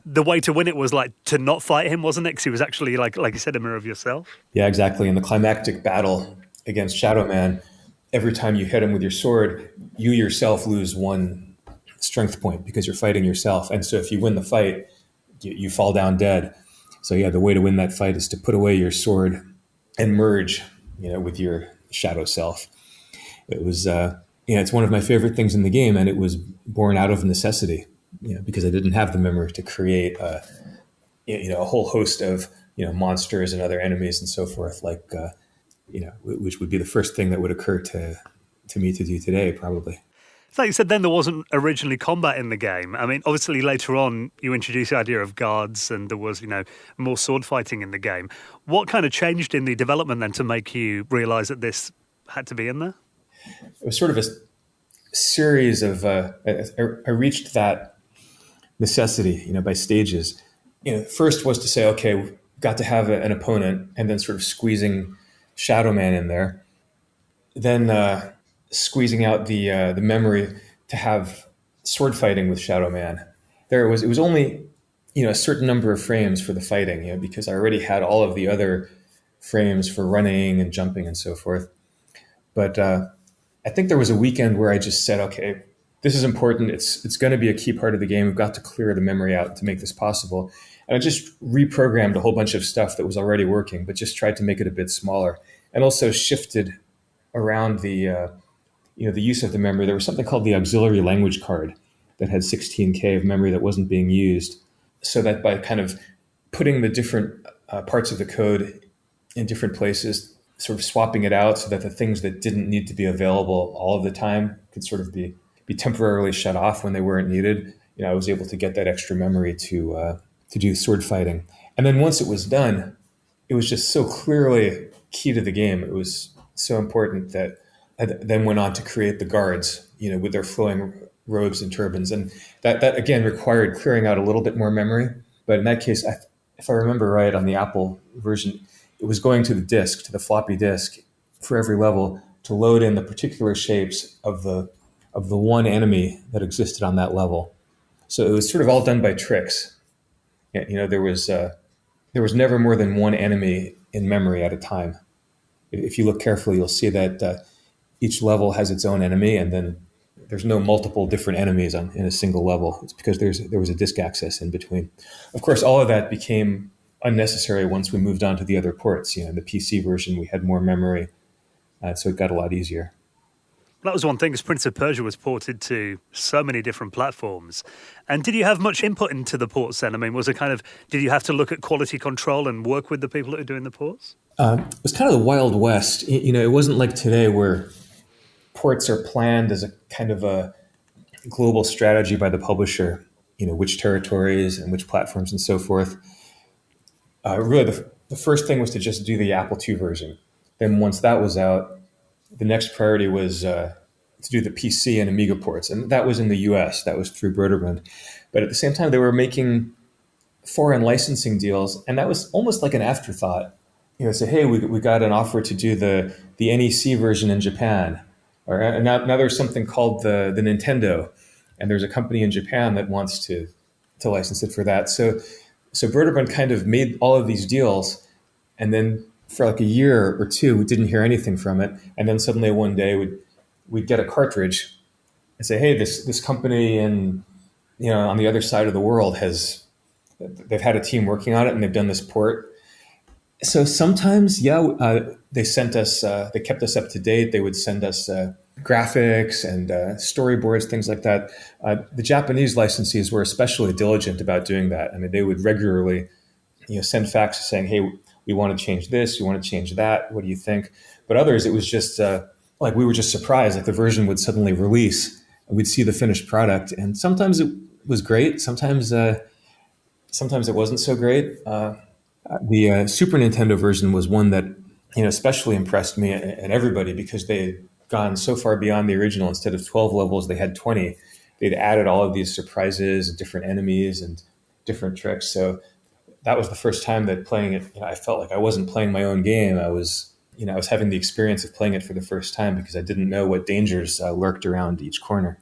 the way to win it was like to not fight him, wasn't it? Because he was actually like you said, a mirror of yourself. Yeah, exactly. In the climactic battle against Shadow Man, every time you hit him with your sword, you yourself lose one strength point because you're fighting yourself. And so if you win the fight, you fall down dead. So yeah, the way to win that fight is to put away your sword and merge, with your shadow self. It was, it's one of my favorite things in the game, and it was born out of necessity, because I didn't have the memory to create, a whole host of, monsters and other enemies and so forth, like, which would be the first thing that would occur to me to do today, probably. It's like you said, then there wasn't originally combat in the game. I mean, obviously later on you introduced the idea of guards and there was, more sword fighting in the game. What kind of changed in the development then to make you realise that this had to be in there? It was sort of a series of, I reached that necessity, by stages. First was to say, okay, we've got to have an opponent, and then sort of squeezing Shadow Man in there. Then squeezing out the memory to have sword fighting with Shadow Man. It was only a certain number of frames for the fighting, because I already had all of the other frames for running and jumping and so forth. But I think there was a weekend where I just said, okay, this is important. It's going to be a key part of the game. We've got to clear the memory out to make this possible. And I just reprogrammed a whole bunch of stuff that was already working, but just tried to make it a bit smaller, and also shifted around the use of the memory. There was something called the auxiliary language card that had 16K of memory that wasn't being used, so that by kind of putting the different parts of the code in different places, sort of swapping it out so that the things that didn't need to be available all of the time could sort of be temporarily shut off when they weren't needed. I was able to get that extra memory to do sword fighting. And then once it was done, it was just so clearly key to the game. It was so important that I then went on to create the guards, with their flowing robes and turbans. And that again required clearing out a little bit more memory. But in that case, if I remember right, on the Apple version, it was going to the disk, to the floppy disk for every level to load in the particular shapes of the one enemy that existed on that level. So it was sort of all done by tricks. There was never more than one enemy in memory at a time. If you look carefully, you'll see that each level has its own enemy, and then there's no multiple different enemies in a single level. It's because there was a disk access in between. Of course, all of that became unnecessary once we moved on to the other ports. In the PC version, we had more memory, so it got a lot easier. That was one thing, because Prince of Persia was ported to so many different platforms. And did you have much input into the ports then? I mean, did you have to look at quality control and work with the people that are doing the ports? It was kind of the Wild West. It wasn't like today where ports are planned as a kind of a global strategy by the publisher, which territories and which platforms and so forth. Really, the first thing was to just do the Apple II version. Then once that was out, the next priority was to do the PC and Amiga ports. And that was in the US. That was through Broderbund. But at the same time, they were making foreign licensing deals. And that was almost like an afterthought. Say, hey, we got an offer to do the NEC version in Japan. Or now there's something called the Nintendo. And there's a company in Japan that wants to license it for that. So Broderbund kind of made all of these deals. And then for like a year or two, we didn't hear anything from it. And then suddenly one day we'd get a cartridge and say, hey, this company in on the other side of the world they've had a team working on it and they've done this port. So sometimes, they sent us, they kept us up to date. They would send us graphics and storyboards, things like that. The Japanese licensees were especially diligent about doing that. I mean, they would regularly, send faxes saying, "Hey, we want to change this, we want to change that. What do you think?" But others, it was just like we were just surprised, like the version would suddenly release, and we'd see the finished product, and sometimes it was great, sometimes it wasn't so great. The Super Nintendo version was one that especially impressed me and everybody because they had gone so far beyond the original. Instead of 12 levels, they had 20. They'd added all of these surprises and different enemies and different tricks. So that was the first time that playing it, I felt like I wasn't playing my own game. I was having the experience of playing it for the first time because I didn't know what dangers lurked around each corner.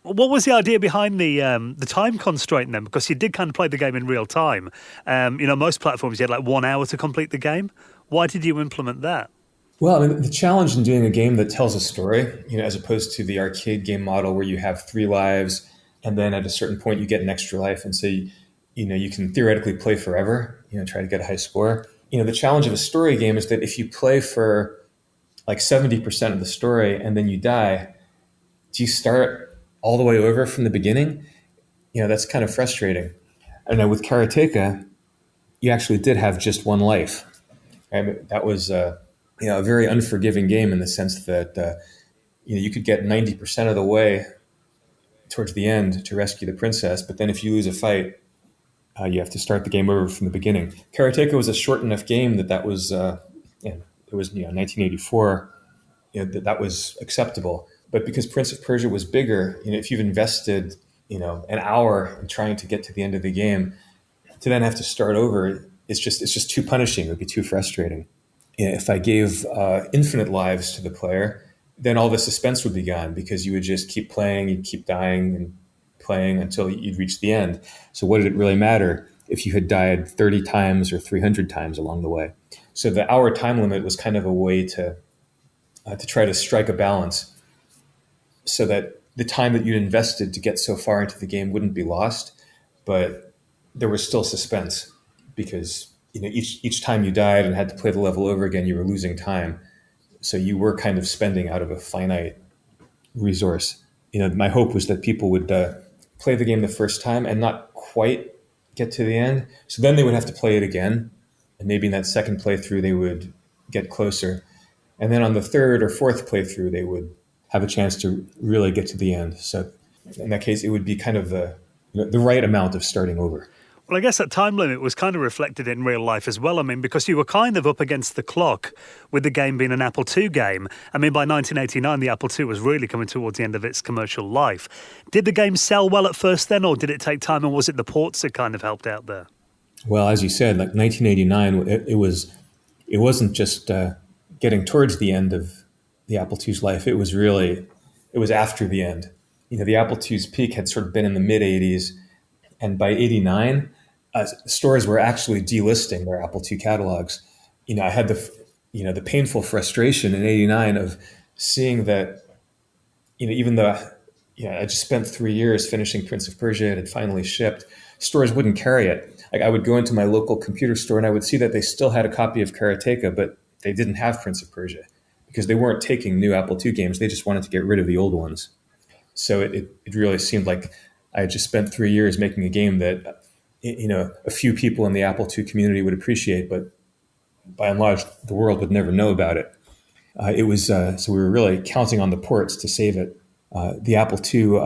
What was the idea behind the time constraint then? Because you did kind of play the game in real time. Most platforms you had like 1 hour to complete the game. Why did you implement that? Well, I mean, the challenge in doing a game that tells a story, as opposed to the arcade game model where you have 3 lives and then at a certain point you get an extra life, and so you can theoretically play forever. Try to get a high score. The challenge of a story game is that if you play for like 70% of the story and then you die, do you start all the way over from the beginning? That's kind of frustrating. I know with Karateka, you actually did have just 1 life. And that was a very unforgiving game in the sense that you could get 90% of the way towards the end to rescue the princess, but then if you lose a fight, you have to start the game over from the beginning. Karateka was a short enough game that was it was 1984. That was acceptable. But because Prince of Persia was bigger, if you've invested an hour in trying to get to the end of the game, to then have to start over, it's just too punishing. It would be too frustrating. If I gave infinite lives to the player, then all the suspense would be gone because you would just keep playing, you'd keep dying and playing until you'd reach the end. So what did it really matter if you had died 30 times or 300 times along the way? So the hour time limit was kind of a way to try to strike a balance so that the time that you'd invested to get so far into the game wouldn't be lost, but there was still suspense because each time you died and had to play the level over again, you were losing time. So you were kind of spending out of a finite resource. My hope was that people would play the game the first time and not quite get to the end. So then they would have to play it again. And maybe in that second playthrough, they would get closer. And then on the third or fourth playthrough, they would have a chance to really get to the end. So in that case, it would be kind of the right amount of starting over. Well, I guess that time limit was kind of reflected in real life as well. I mean, because you were kind of up against the clock with the game being an Apple II game. I mean, by 1989, the Apple II was really coming towards the end of its commercial life. Did the game sell well at first then, or did it take time, and was it the ports that kind of helped out there? Well, as you said, like 1989, it wasn't just getting towards the end of the Apple II's life. It was after the end. The Apple II's peak had sort of been in the mid 80s, and by 89, stores were actually delisting their Apple II catalogs. I had the painful frustration in '89 of seeing that, even though I just spent 3 years finishing Prince of Persia and had finally shipped, stores wouldn't carry it. Like I would go into my local computer store and I would see that they still had a copy of Karateka, but they didn't have Prince of Persia because they weren't taking new Apple II games. They just wanted to get rid of the old ones. So it really seemed like I had just spent 3 years making a game that a few people in the Apple II community would appreciate, but by and large, the world would never know about it. So we were really counting on the ports to save it. The Apple II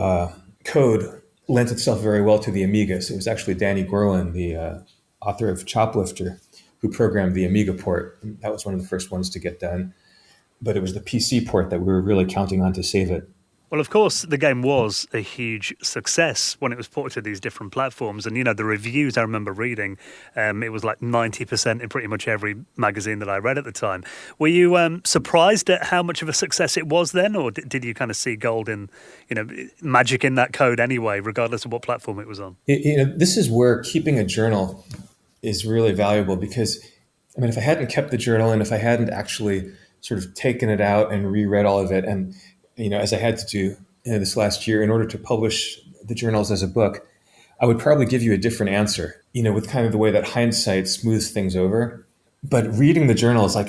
code lent itself very well to the Amiga. So it was actually Danny Gorlin, the author of Choplifter, who programmed the Amiga port. That was one of the first ones to get done. But it was the PC port that we were really counting on to save it. Well, of course, the game was a huge success when it was ported to these different platforms. And, the reviews I remember reading, it was like 90% in pretty much every magazine that I read at the time. Were you surprised at how much of a success it was then? Or did you kind of see gold in, magic in that code anyway, regardless of what platform it was on? This is where keeping a journal is really valuable because, if I hadn't kept the journal and if I hadn't actually sort of taken it out and reread all of it and, as I had to do this last year in order to publish the journals as a book, I would probably give you a different answer, with kind of the way that hindsight smooths things over. But reading the journals, I'm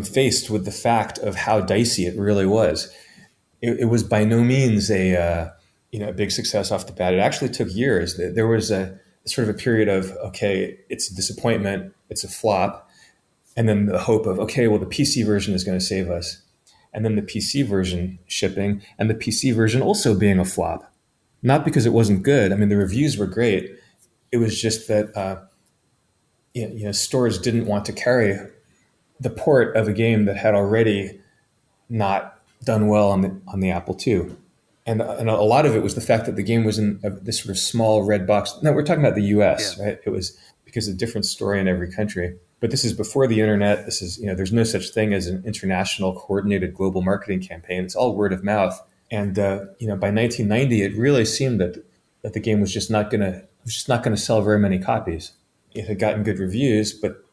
faced with the fact of how dicey it really was. It was by no means a big success off the bat. It actually took years. There was a sort of a period of, okay, it's a disappointment, it's a flop, and then the hope of, okay, well, the PC version is going to save us. And then the PC version shipping, and the PC version also being a flop. Not because it wasn't good. I mean, the reviews were great. It was just that stores didn't want to carry the port of a game that had already not done well on the Apple II. And a lot of it was the fact that the game was in this sort of small red box. No, we're talking about the US, right? It was because of a different story in every country. But this is before the internet. This is, there's no such thing as an international coordinated global marketing campaign. It's all word of mouth. And, by 1990, it really seemed that the game was just not going to sell very many copies. It had gotten good reviews, but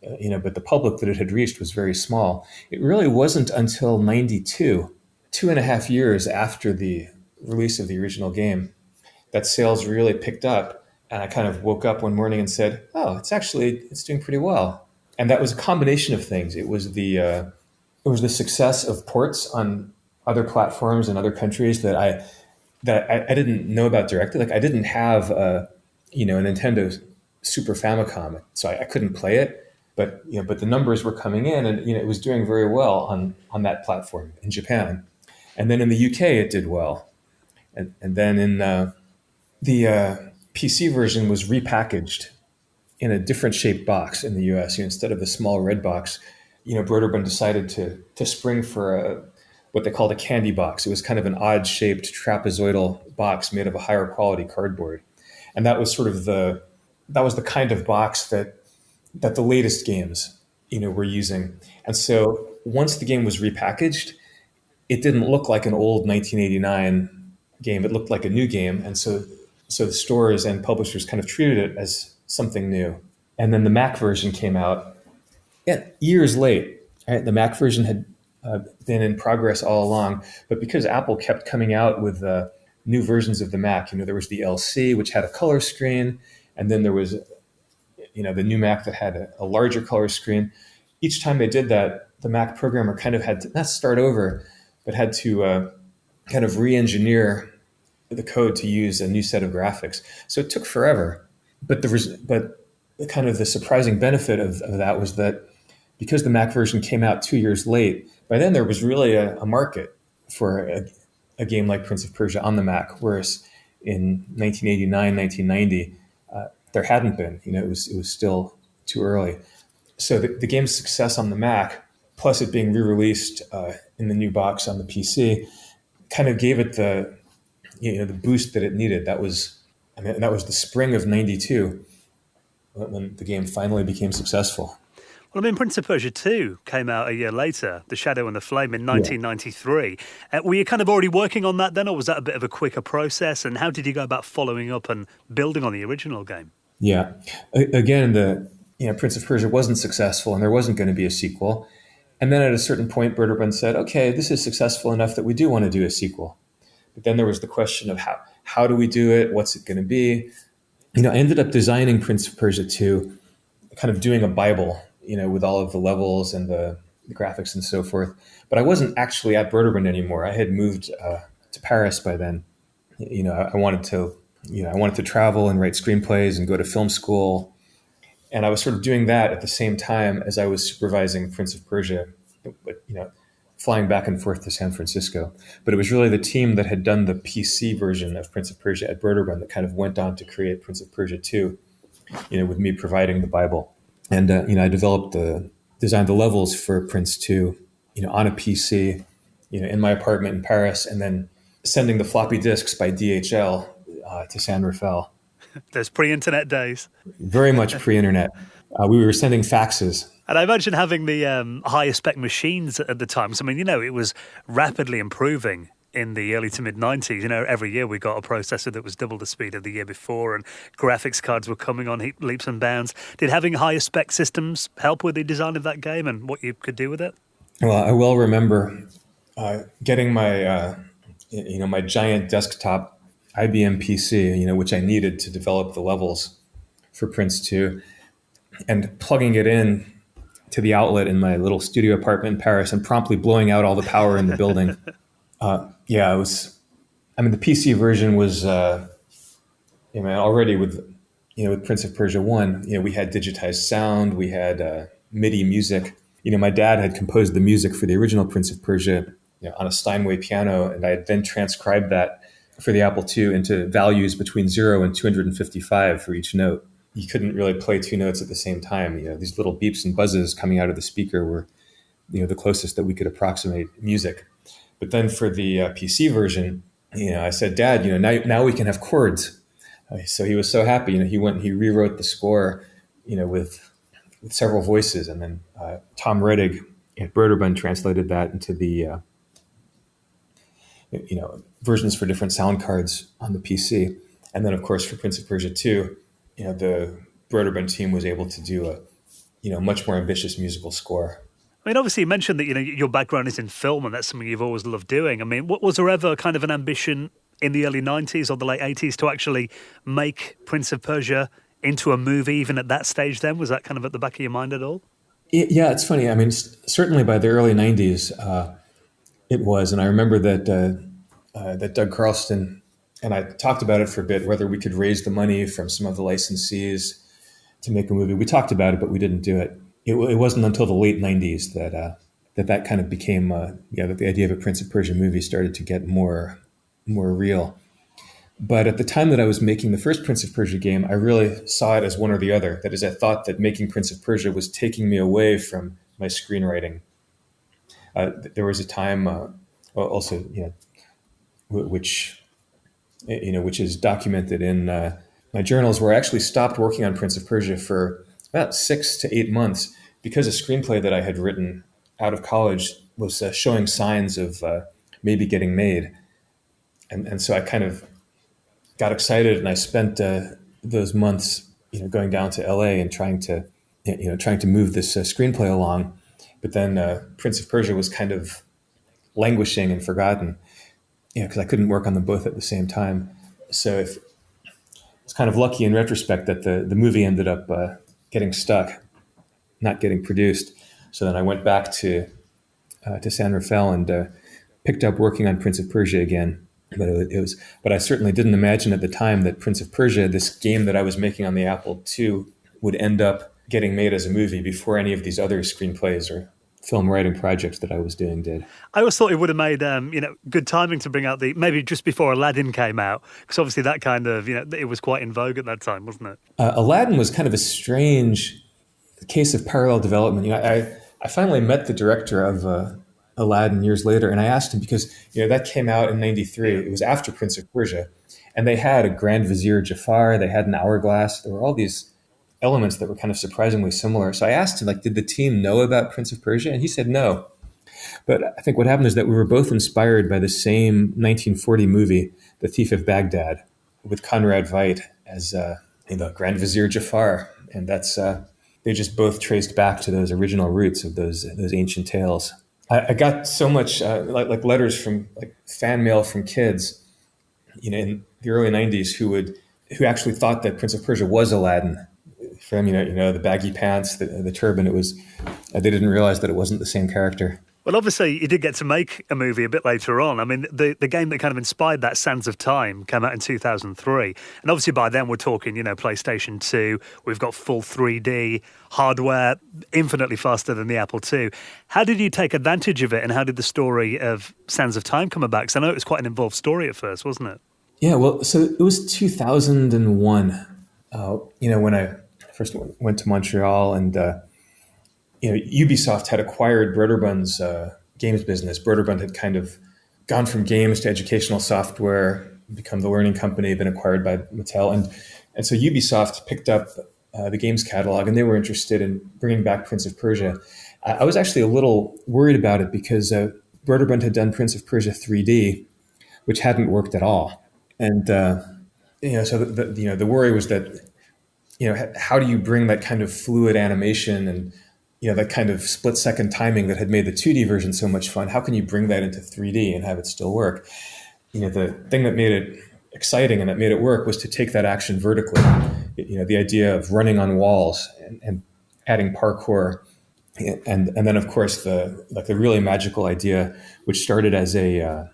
the public that it had reached was very small. It really wasn't until 92, 2.5 years after the release of the original game, that sales really picked up. And I kind of woke up one morning and said, oh, it's doing pretty well. And that was a combination of things. It was the success of ports on other platforms in other countries that I didn't know about directly. Like I didn't have a Nintendo Super Famicom, so I couldn't play it. But the numbers were coming in, and it was doing very well on that platform in Japan, and then in the UK it did well, and then in the PC version was repackaged in a different shaped box in the US. Instead of the small red box, Broderbund decided to spring for what they called a candy box. It was kind of an odd shaped trapezoidal box made of a higher quality cardboard, and that was sort of the kind of box that the latest games were using. And so once the game was repackaged, it didn't look like an old 1989 game. It looked like a new game, and so the stores and publishers kind of treated it as something new. And then the Mac version came out years late. Right? The Mac version had been in progress all along, but because Apple kept coming out with new versions of the Mac, there was the LC, which had a color screen, and then there was the new Mac that had a larger color screen. Each time they did that, the Mac programmer kind of had to not start over, but had to kind of re-engineer the code to use a new set of graphics. So it took forever. But kind of the surprising benefit of that was that because the Mac version came out 2 years late, by then there was really a market for a game like Prince of Persia on the Mac, whereas in 1989, 1990, there hadn't been. It was still too early. So the game's success on the Mac, plus it being re-released in the new box on the PC, kind of gave it the boost that it needed. That was the spring of '92 when the game finally became successful. Well, Prince of Persia 2 came out a year later, The Shadow and the Flame, in 1993. Were you kind of already working on that then, or was that a bit of a quicker process? And how did you go about following up and building on the original game? Yeah. Again, Prince of Persia wasn't successful, and there wasn't going to be a sequel. And then at a certain point, Broderbund said, okay, this is successful enough that we do want to do a sequel. But then there was the question of how do we do it? What's it going to be? I ended up designing Prince of Persia 2, kind of doing a Bible, with all of the levels and the graphics and so forth. But I wasn't actually at Broderbund anymore. I had moved to Paris by then. I wanted to travel and write screenplays and go to film school. And I was sort of doing that at the same time as I was supervising Prince of Persia, flying back and forth to San Francisco. But it was really the team that had done the PC version of Prince of Persia at Broderbund that kind of went on to create Prince of Persia 2, with me providing the Bible. And, I designed the levels for Prince 2, on a PC, in my apartment in Paris, and then sending the floppy disks by DHL to San Rafael. Those pre-internet days. Very much pre-internet. We were sending faxes. And I imagine having the higher spec machines at the time. So, it was rapidly improving in the early to mid-90s. Every year we got a processor that was double the speed of the year before, and graphics cards were coming on leaps and bounds. Did having higher spec systems help with the design of that game and what you could do with it? Well, I well remember getting my my giant desktop IBM PC, which I needed to develop the levels for Prince 2, and plugging it in to the outlet in my little studio apartment in Paris and promptly blowing out all the power in the building. Yeah, it was. I mean, the PC version was already with Prince of Persia 1. We had digitized sound, we had MIDI music. My dad had composed the music for the original Prince of Persia on a Steinway piano, and I had then transcribed that for the Apple II into values between 0 and 255 for each note. You couldn't really play two notes at the same time. These little beeps and buzzes coming out of the speaker were the closest that we could approximate music. But then for the PC version, I said, Dad, now we can have chords. So he was so happy. He went and he rewrote the score, with several voices, and then Tom Reddig at Broderbund translated that into the versions for different sound cards on the PC. And then, of course, for Prince of Persia 2, the Broderbund team was able to do a much more ambitious musical score. I mean, obviously, you mentioned that your background is in film, and that's something you've always loved doing. I mean, was there ever kind of an ambition in the early 90s or the late 80s to actually make Prince of Persia into a movie, even at that stage then? Was that kind of at the back of your mind at all? Yeah, it's funny. I mean, certainly by the early 90s, it was. And I remember that Doug Carlston and I talked about it for a bit, whether we could raise the money from some of the licensees to make a movie. We talked about it, but we didn't do it. It wasn't until the late 90s that kind of became, that the idea of a Prince of Persia movie started to get more real. But at the time that I was making the first Prince of Persia game, I really saw it as one or the other. That is, I thought that making Prince of Persia was taking me away from my screenwriting. There was a time, also, which is documented in my journals, where I actually stopped working on Prince of Persia for about 6 to 8 months because a screenplay that I had written out of college was showing signs of maybe getting made. And so I kind of got excited, and I spent those months, going down to LA and trying to move this screenplay along. But then Prince of Persia was kind of languishing and forgotten, because I couldn't work on them both at the same time. So it's kind of lucky in retrospect that the movie ended up getting stuck, not getting produced. So then I went back to San Rafael and picked up working on Prince of Persia again. But I certainly didn't imagine at the time that Prince of Persia, this game that I was making on the Apple II, would end up getting made as a movie before any of these other screenplays or film writing projects that I was doing did. I always thought it would have made good timing to bring out maybe just before Aladdin came out, because obviously that kind of it was quite in vogue at that time, wasn't it? Aladdin was kind of a strange case of parallel development. I finally met the director of Aladdin years later, and I asked him, because that came out in '93. It was after Prince of Persia, and they had a Grand Vizier Jafar, they had an hourglass. There were all these elements that were kind of surprisingly similar. So I asked him, did the team know about Prince of Persia? And he said no. But I think what happened is that we were both inspired by the same 1940 movie, The Thief of Baghdad, with Conrad Veidt as Grand Vizier Jafar, and that's they just both traced back to those original roots of those ancient tales. I got so much like letters from fan mail from kids, in the early '90s who actually thought that Prince of Persia was Aladdin. For them, the baggy pants, the turban, it was they didn't realize that it wasn't the same character. Well, obviously, you did get to make a movie a bit later on. I mean, the game that kind of inspired that, Sands of Time, came out in 2003. And obviously by then we're talking, PlayStation 2. We've got full 3D hardware, infinitely faster than the Apple II. How did you take advantage of it, and how did the story of Sands of Time come about? Because I know it was quite an involved story at first, wasn't it? Yeah, well, so it was 2001, when I first went to Montreal, and Ubisoft had acquired Broderbund's games business. Broderbund had kind of gone from games to educational software, become the learning company, been acquired by Mattel, and so Ubisoft picked up the games catalog, and they were interested in bringing back Prince of Persia. I was actually a little worried about it because Broderbund had done Prince of Persia 3D, which hadn't worked at all, and so the worry was that how do you bring that kind of fluid animation and that kind of split second timing that had made the 2D version so much fun. How can you bring that into 3D and have it still work? The thing that made it exciting and that made it work was to take that action vertically. The idea of running on walls and adding parkour, and then of course the really magical idea, which started as a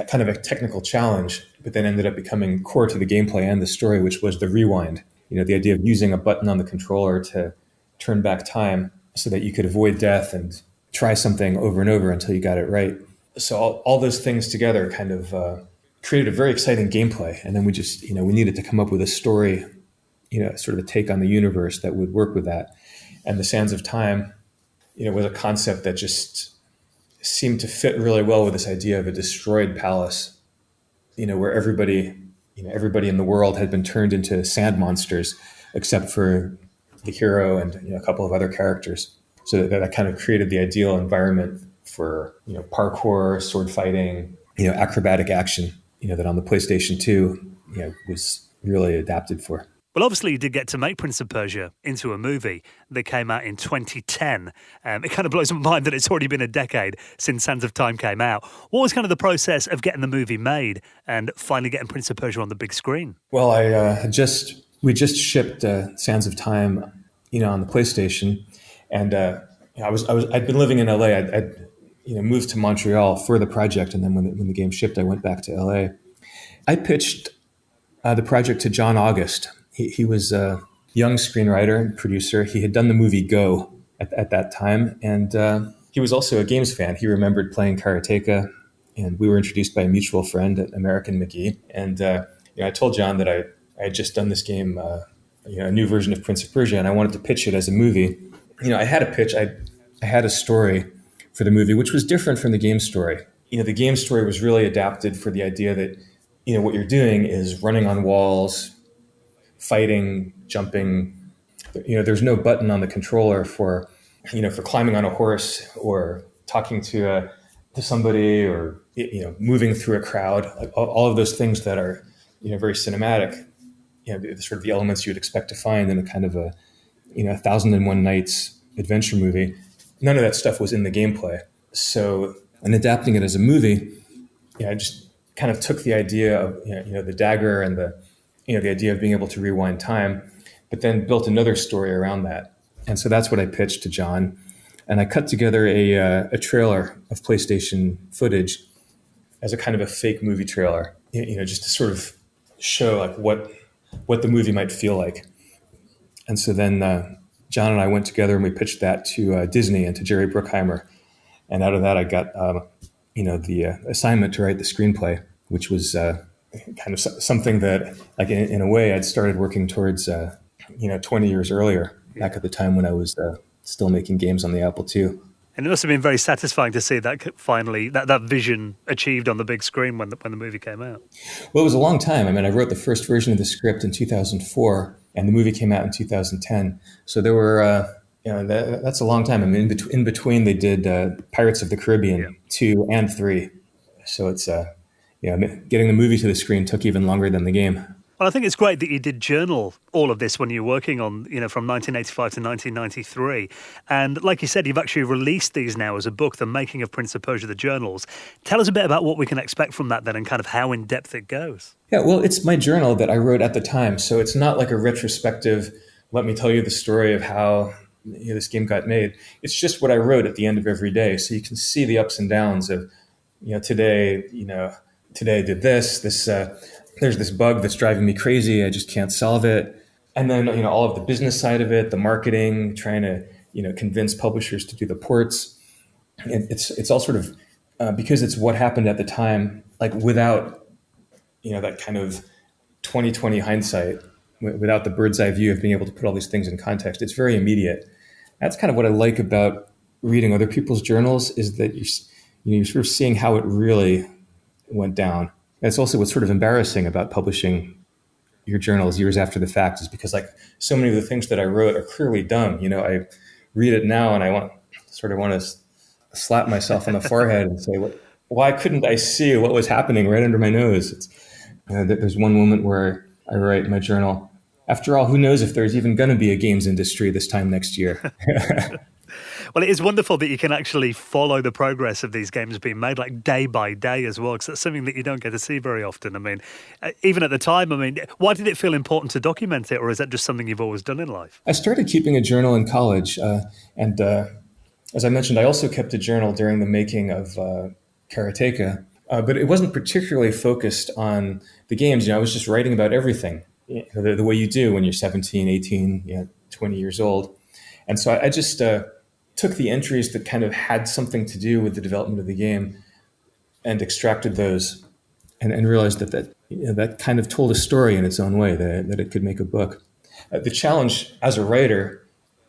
kind of a technical challenge, but then ended up becoming core to the gameplay and the story, which was the rewind. The idea of using a button on the controller to turn back time so that you could avoid death and try something over and over until you got it right. So all those things together kind of created a very exciting gameplay. And then we just, we needed to come up with a story, sort of a take on the universe that would work with that. And the Sands of Time, was a concept that just seemed to fit really well with this idea of a destroyed palace, where everybody in the world had been turned into sand monsters, except for the hero and a couple of other characters. So that kind of created the ideal environment for parkour, sword fighting, acrobatic action. That on the PlayStation 2, was really adapted for. Well, obviously, you did get to make Prince of Persia into a movie that came out in 2010. It kind of blows my mind that it's already been a decade since Sands of Time came out. What was kind of the process of getting the movie made and finally getting Prince of Persia on the big screen? Well, we just shipped Sands of Time, on the PlayStation, and I'd been living in LA. I'd moved to Montreal for the project, and then when the game shipped, I went back to LA. I pitched the project to John August. He was a young screenwriter and producer. He had done the movie Go at that time, and he was also a games fan. He remembered playing Karateka, and we were introduced by a mutual friend at American McGee. And I told John that I had just done this game, a new version of Prince of Persia, and I wanted to pitch it as a movie. I had a pitch. I had a story for the movie, which was different from the game story. The game story was really adapted for the idea that, what you're doing is running on walls, fighting, jumping. There's no button on the controller for climbing on a horse or talking to somebody or, moving through a crowd. Like all of those things that are, very cinematic, sort of the elements you would expect to find in a kind of a, 1001 Nights adventure movie. None of that stuff was in the gameplay. So in adapting it as a movie, I just kind of took the idea of, the dagger and the idea of being able to rewind time, but then built another story around that. And so that's what I pitched to John. And I cut together a trailer of PlayStation footage as a kind of a fake movie trailer, just to sort of show like what the movie might feel like. And so then John and I went together and we pitched that to Disney and to Jerry Bruckheimer. And out of that, I got, the assignment to write the screenplay, which was kind of something that, like in a way, I'd started working towards, 20 years earlier, back at the time when I was still making games on the Apple II. And it must have been very satisfying to see that finally, that vision achieved on the big screen when the movie came out. Well, it was a long time. I mean, I wrote the first version of the script in 2004, and the movie came out in 2010. So there were, that's a long time. I mean, in between, they did Pirates of the Caribbean 2 and 3. So it's, getting the movie to the screen took even longer than the game. Well, I think it's great that you did journal all of this when you were working on, from 1985 to 1993. And like you said, you've actually released these now as a book, The Making of Prince of Persia, the journals. Tell us a bit about what we can expect from that then and kind of how in-depth it goes. Yeah, well, it's my journal that I wrote at the time. So it's not like a retrospective, let me tell you the story of how this game got made. It's just what I wrote at the end of every day. So you can see the ups and downs of, today I did this, there's this bug that's driving me crazy. I just can't solve it. And then, all of the business side of it, the marketing, trying to, convince publishers to do the ports. And it's all sort of, because it's what happened at the time, like without, that kind of 2020 hindsight, without the bird's eye view of being able to put all these things in context. It's very immediate. That's kind of what I like about reading other people's journals, is that you're sort of seeing how it really went down. That's also what's sort of embarrassing about publishing your journals years after the fact, is because like so many of the things that I wrote are clearly dumb. I read it now and I want to slap myself on the forehead and say, why couldn't I see what was happening right under my nose? There's one moment where I write in my journal, after all, who knows if there's even going to be a games industry this time next year? Well, it is wonderful that you can actually follow the progress of these games being made, like day by day as well, because that's something that you don't get to see very often. I mean, even at the time, why did it feel important to document it, or is that just something you've always done in life? I started keeping a journal in college, and as I mentioned, I also kept a journal during the making of Karateka, but it wasn't particularly focused on the games. I was just writing about everything, the way you do when you're 17, 18, 20 years old. And so I just took the entries that kind of had something to do with the development of the game and extracted those and realized that kind of told a story in its own way, that it could make a book. The challenge as a writer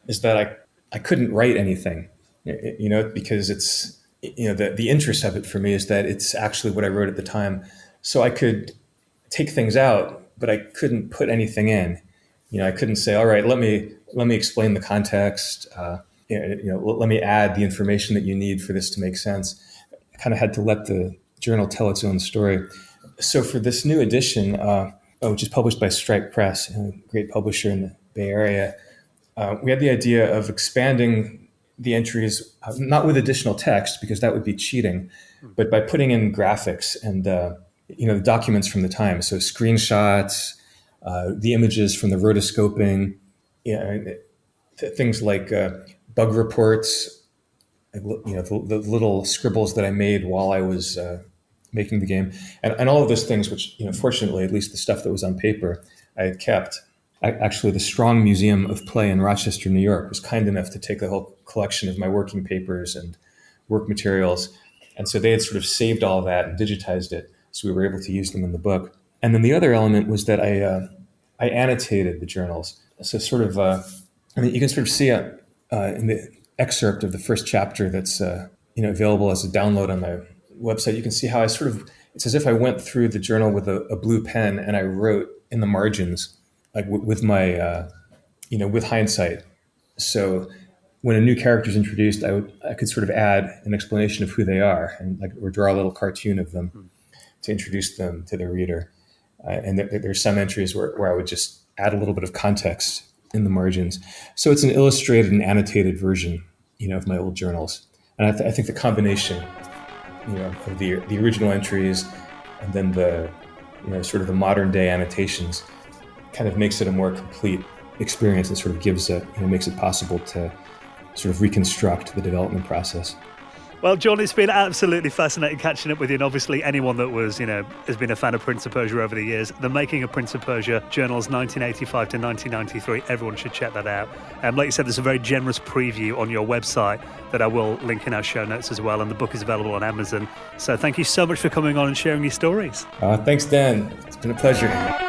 is that I couldn't write anything, because it's, the interest of it for me is that it's actually what I wrote at the time. So I could take things out, but I couldn't put anything in. I couldn't say, all right, let me explain the context. Let me add the information that you need for this to make sense. I kind of had to let the journal tell its own story. So for this new edition, which is published by Stripe Press, a great publisher in the Bay Area, we had the idea of expanding the entries, not with additional text, because that would be cheating, but by putting in graphics and the documents from the time. So screenshots, the images from the rotoscoping, things like bug reports, the little scribbles that I made while I was making the game, and all of those things, which, fortunately, at least the stuff that was on paper, I had kept. Actually, the Strong Museum of Play in Rochester, New York, was kind enough to take the whole collection of my working papers and work materials. And so they had sort of saved all of that and digitized it, so we were able to use them in the book. And then the other element was that I annotated the journals. So sort of, you can sort of see in the excerpt of the first chapter that's available as a download on my website. You can see how it's as if I went through the journal with a blue pen and I wrote in the margins, like with my, with hindsight. So when a new character is introduced, I could sort of add an explanation of who they are and or draw a little cartoon of them to introduce them to the reader. And there's some entries where I would just add a little bit of context in the margins. So it's an illustrated and annotated version, of my old journals. And I think the combination, of the original entries and then the, sort of the modern day annotations kind of makes it a more complete experience and sort of gives makes it possible to sort of reconstruct the development process. Well, John, it's been absolutely fascinating catching up with you. And obviously, anyone that has been a fan of Prince of Persia over the years, the making of Prince of Persia journals 1985 to 1993, everyone should check that out. Like you said, there's a very generous preview on your website that I will link in our show notes as well. And the book is available on Amazon. So thank you so much for coming on and sharing your stories. Thanks, Dan. It's been a pleasure.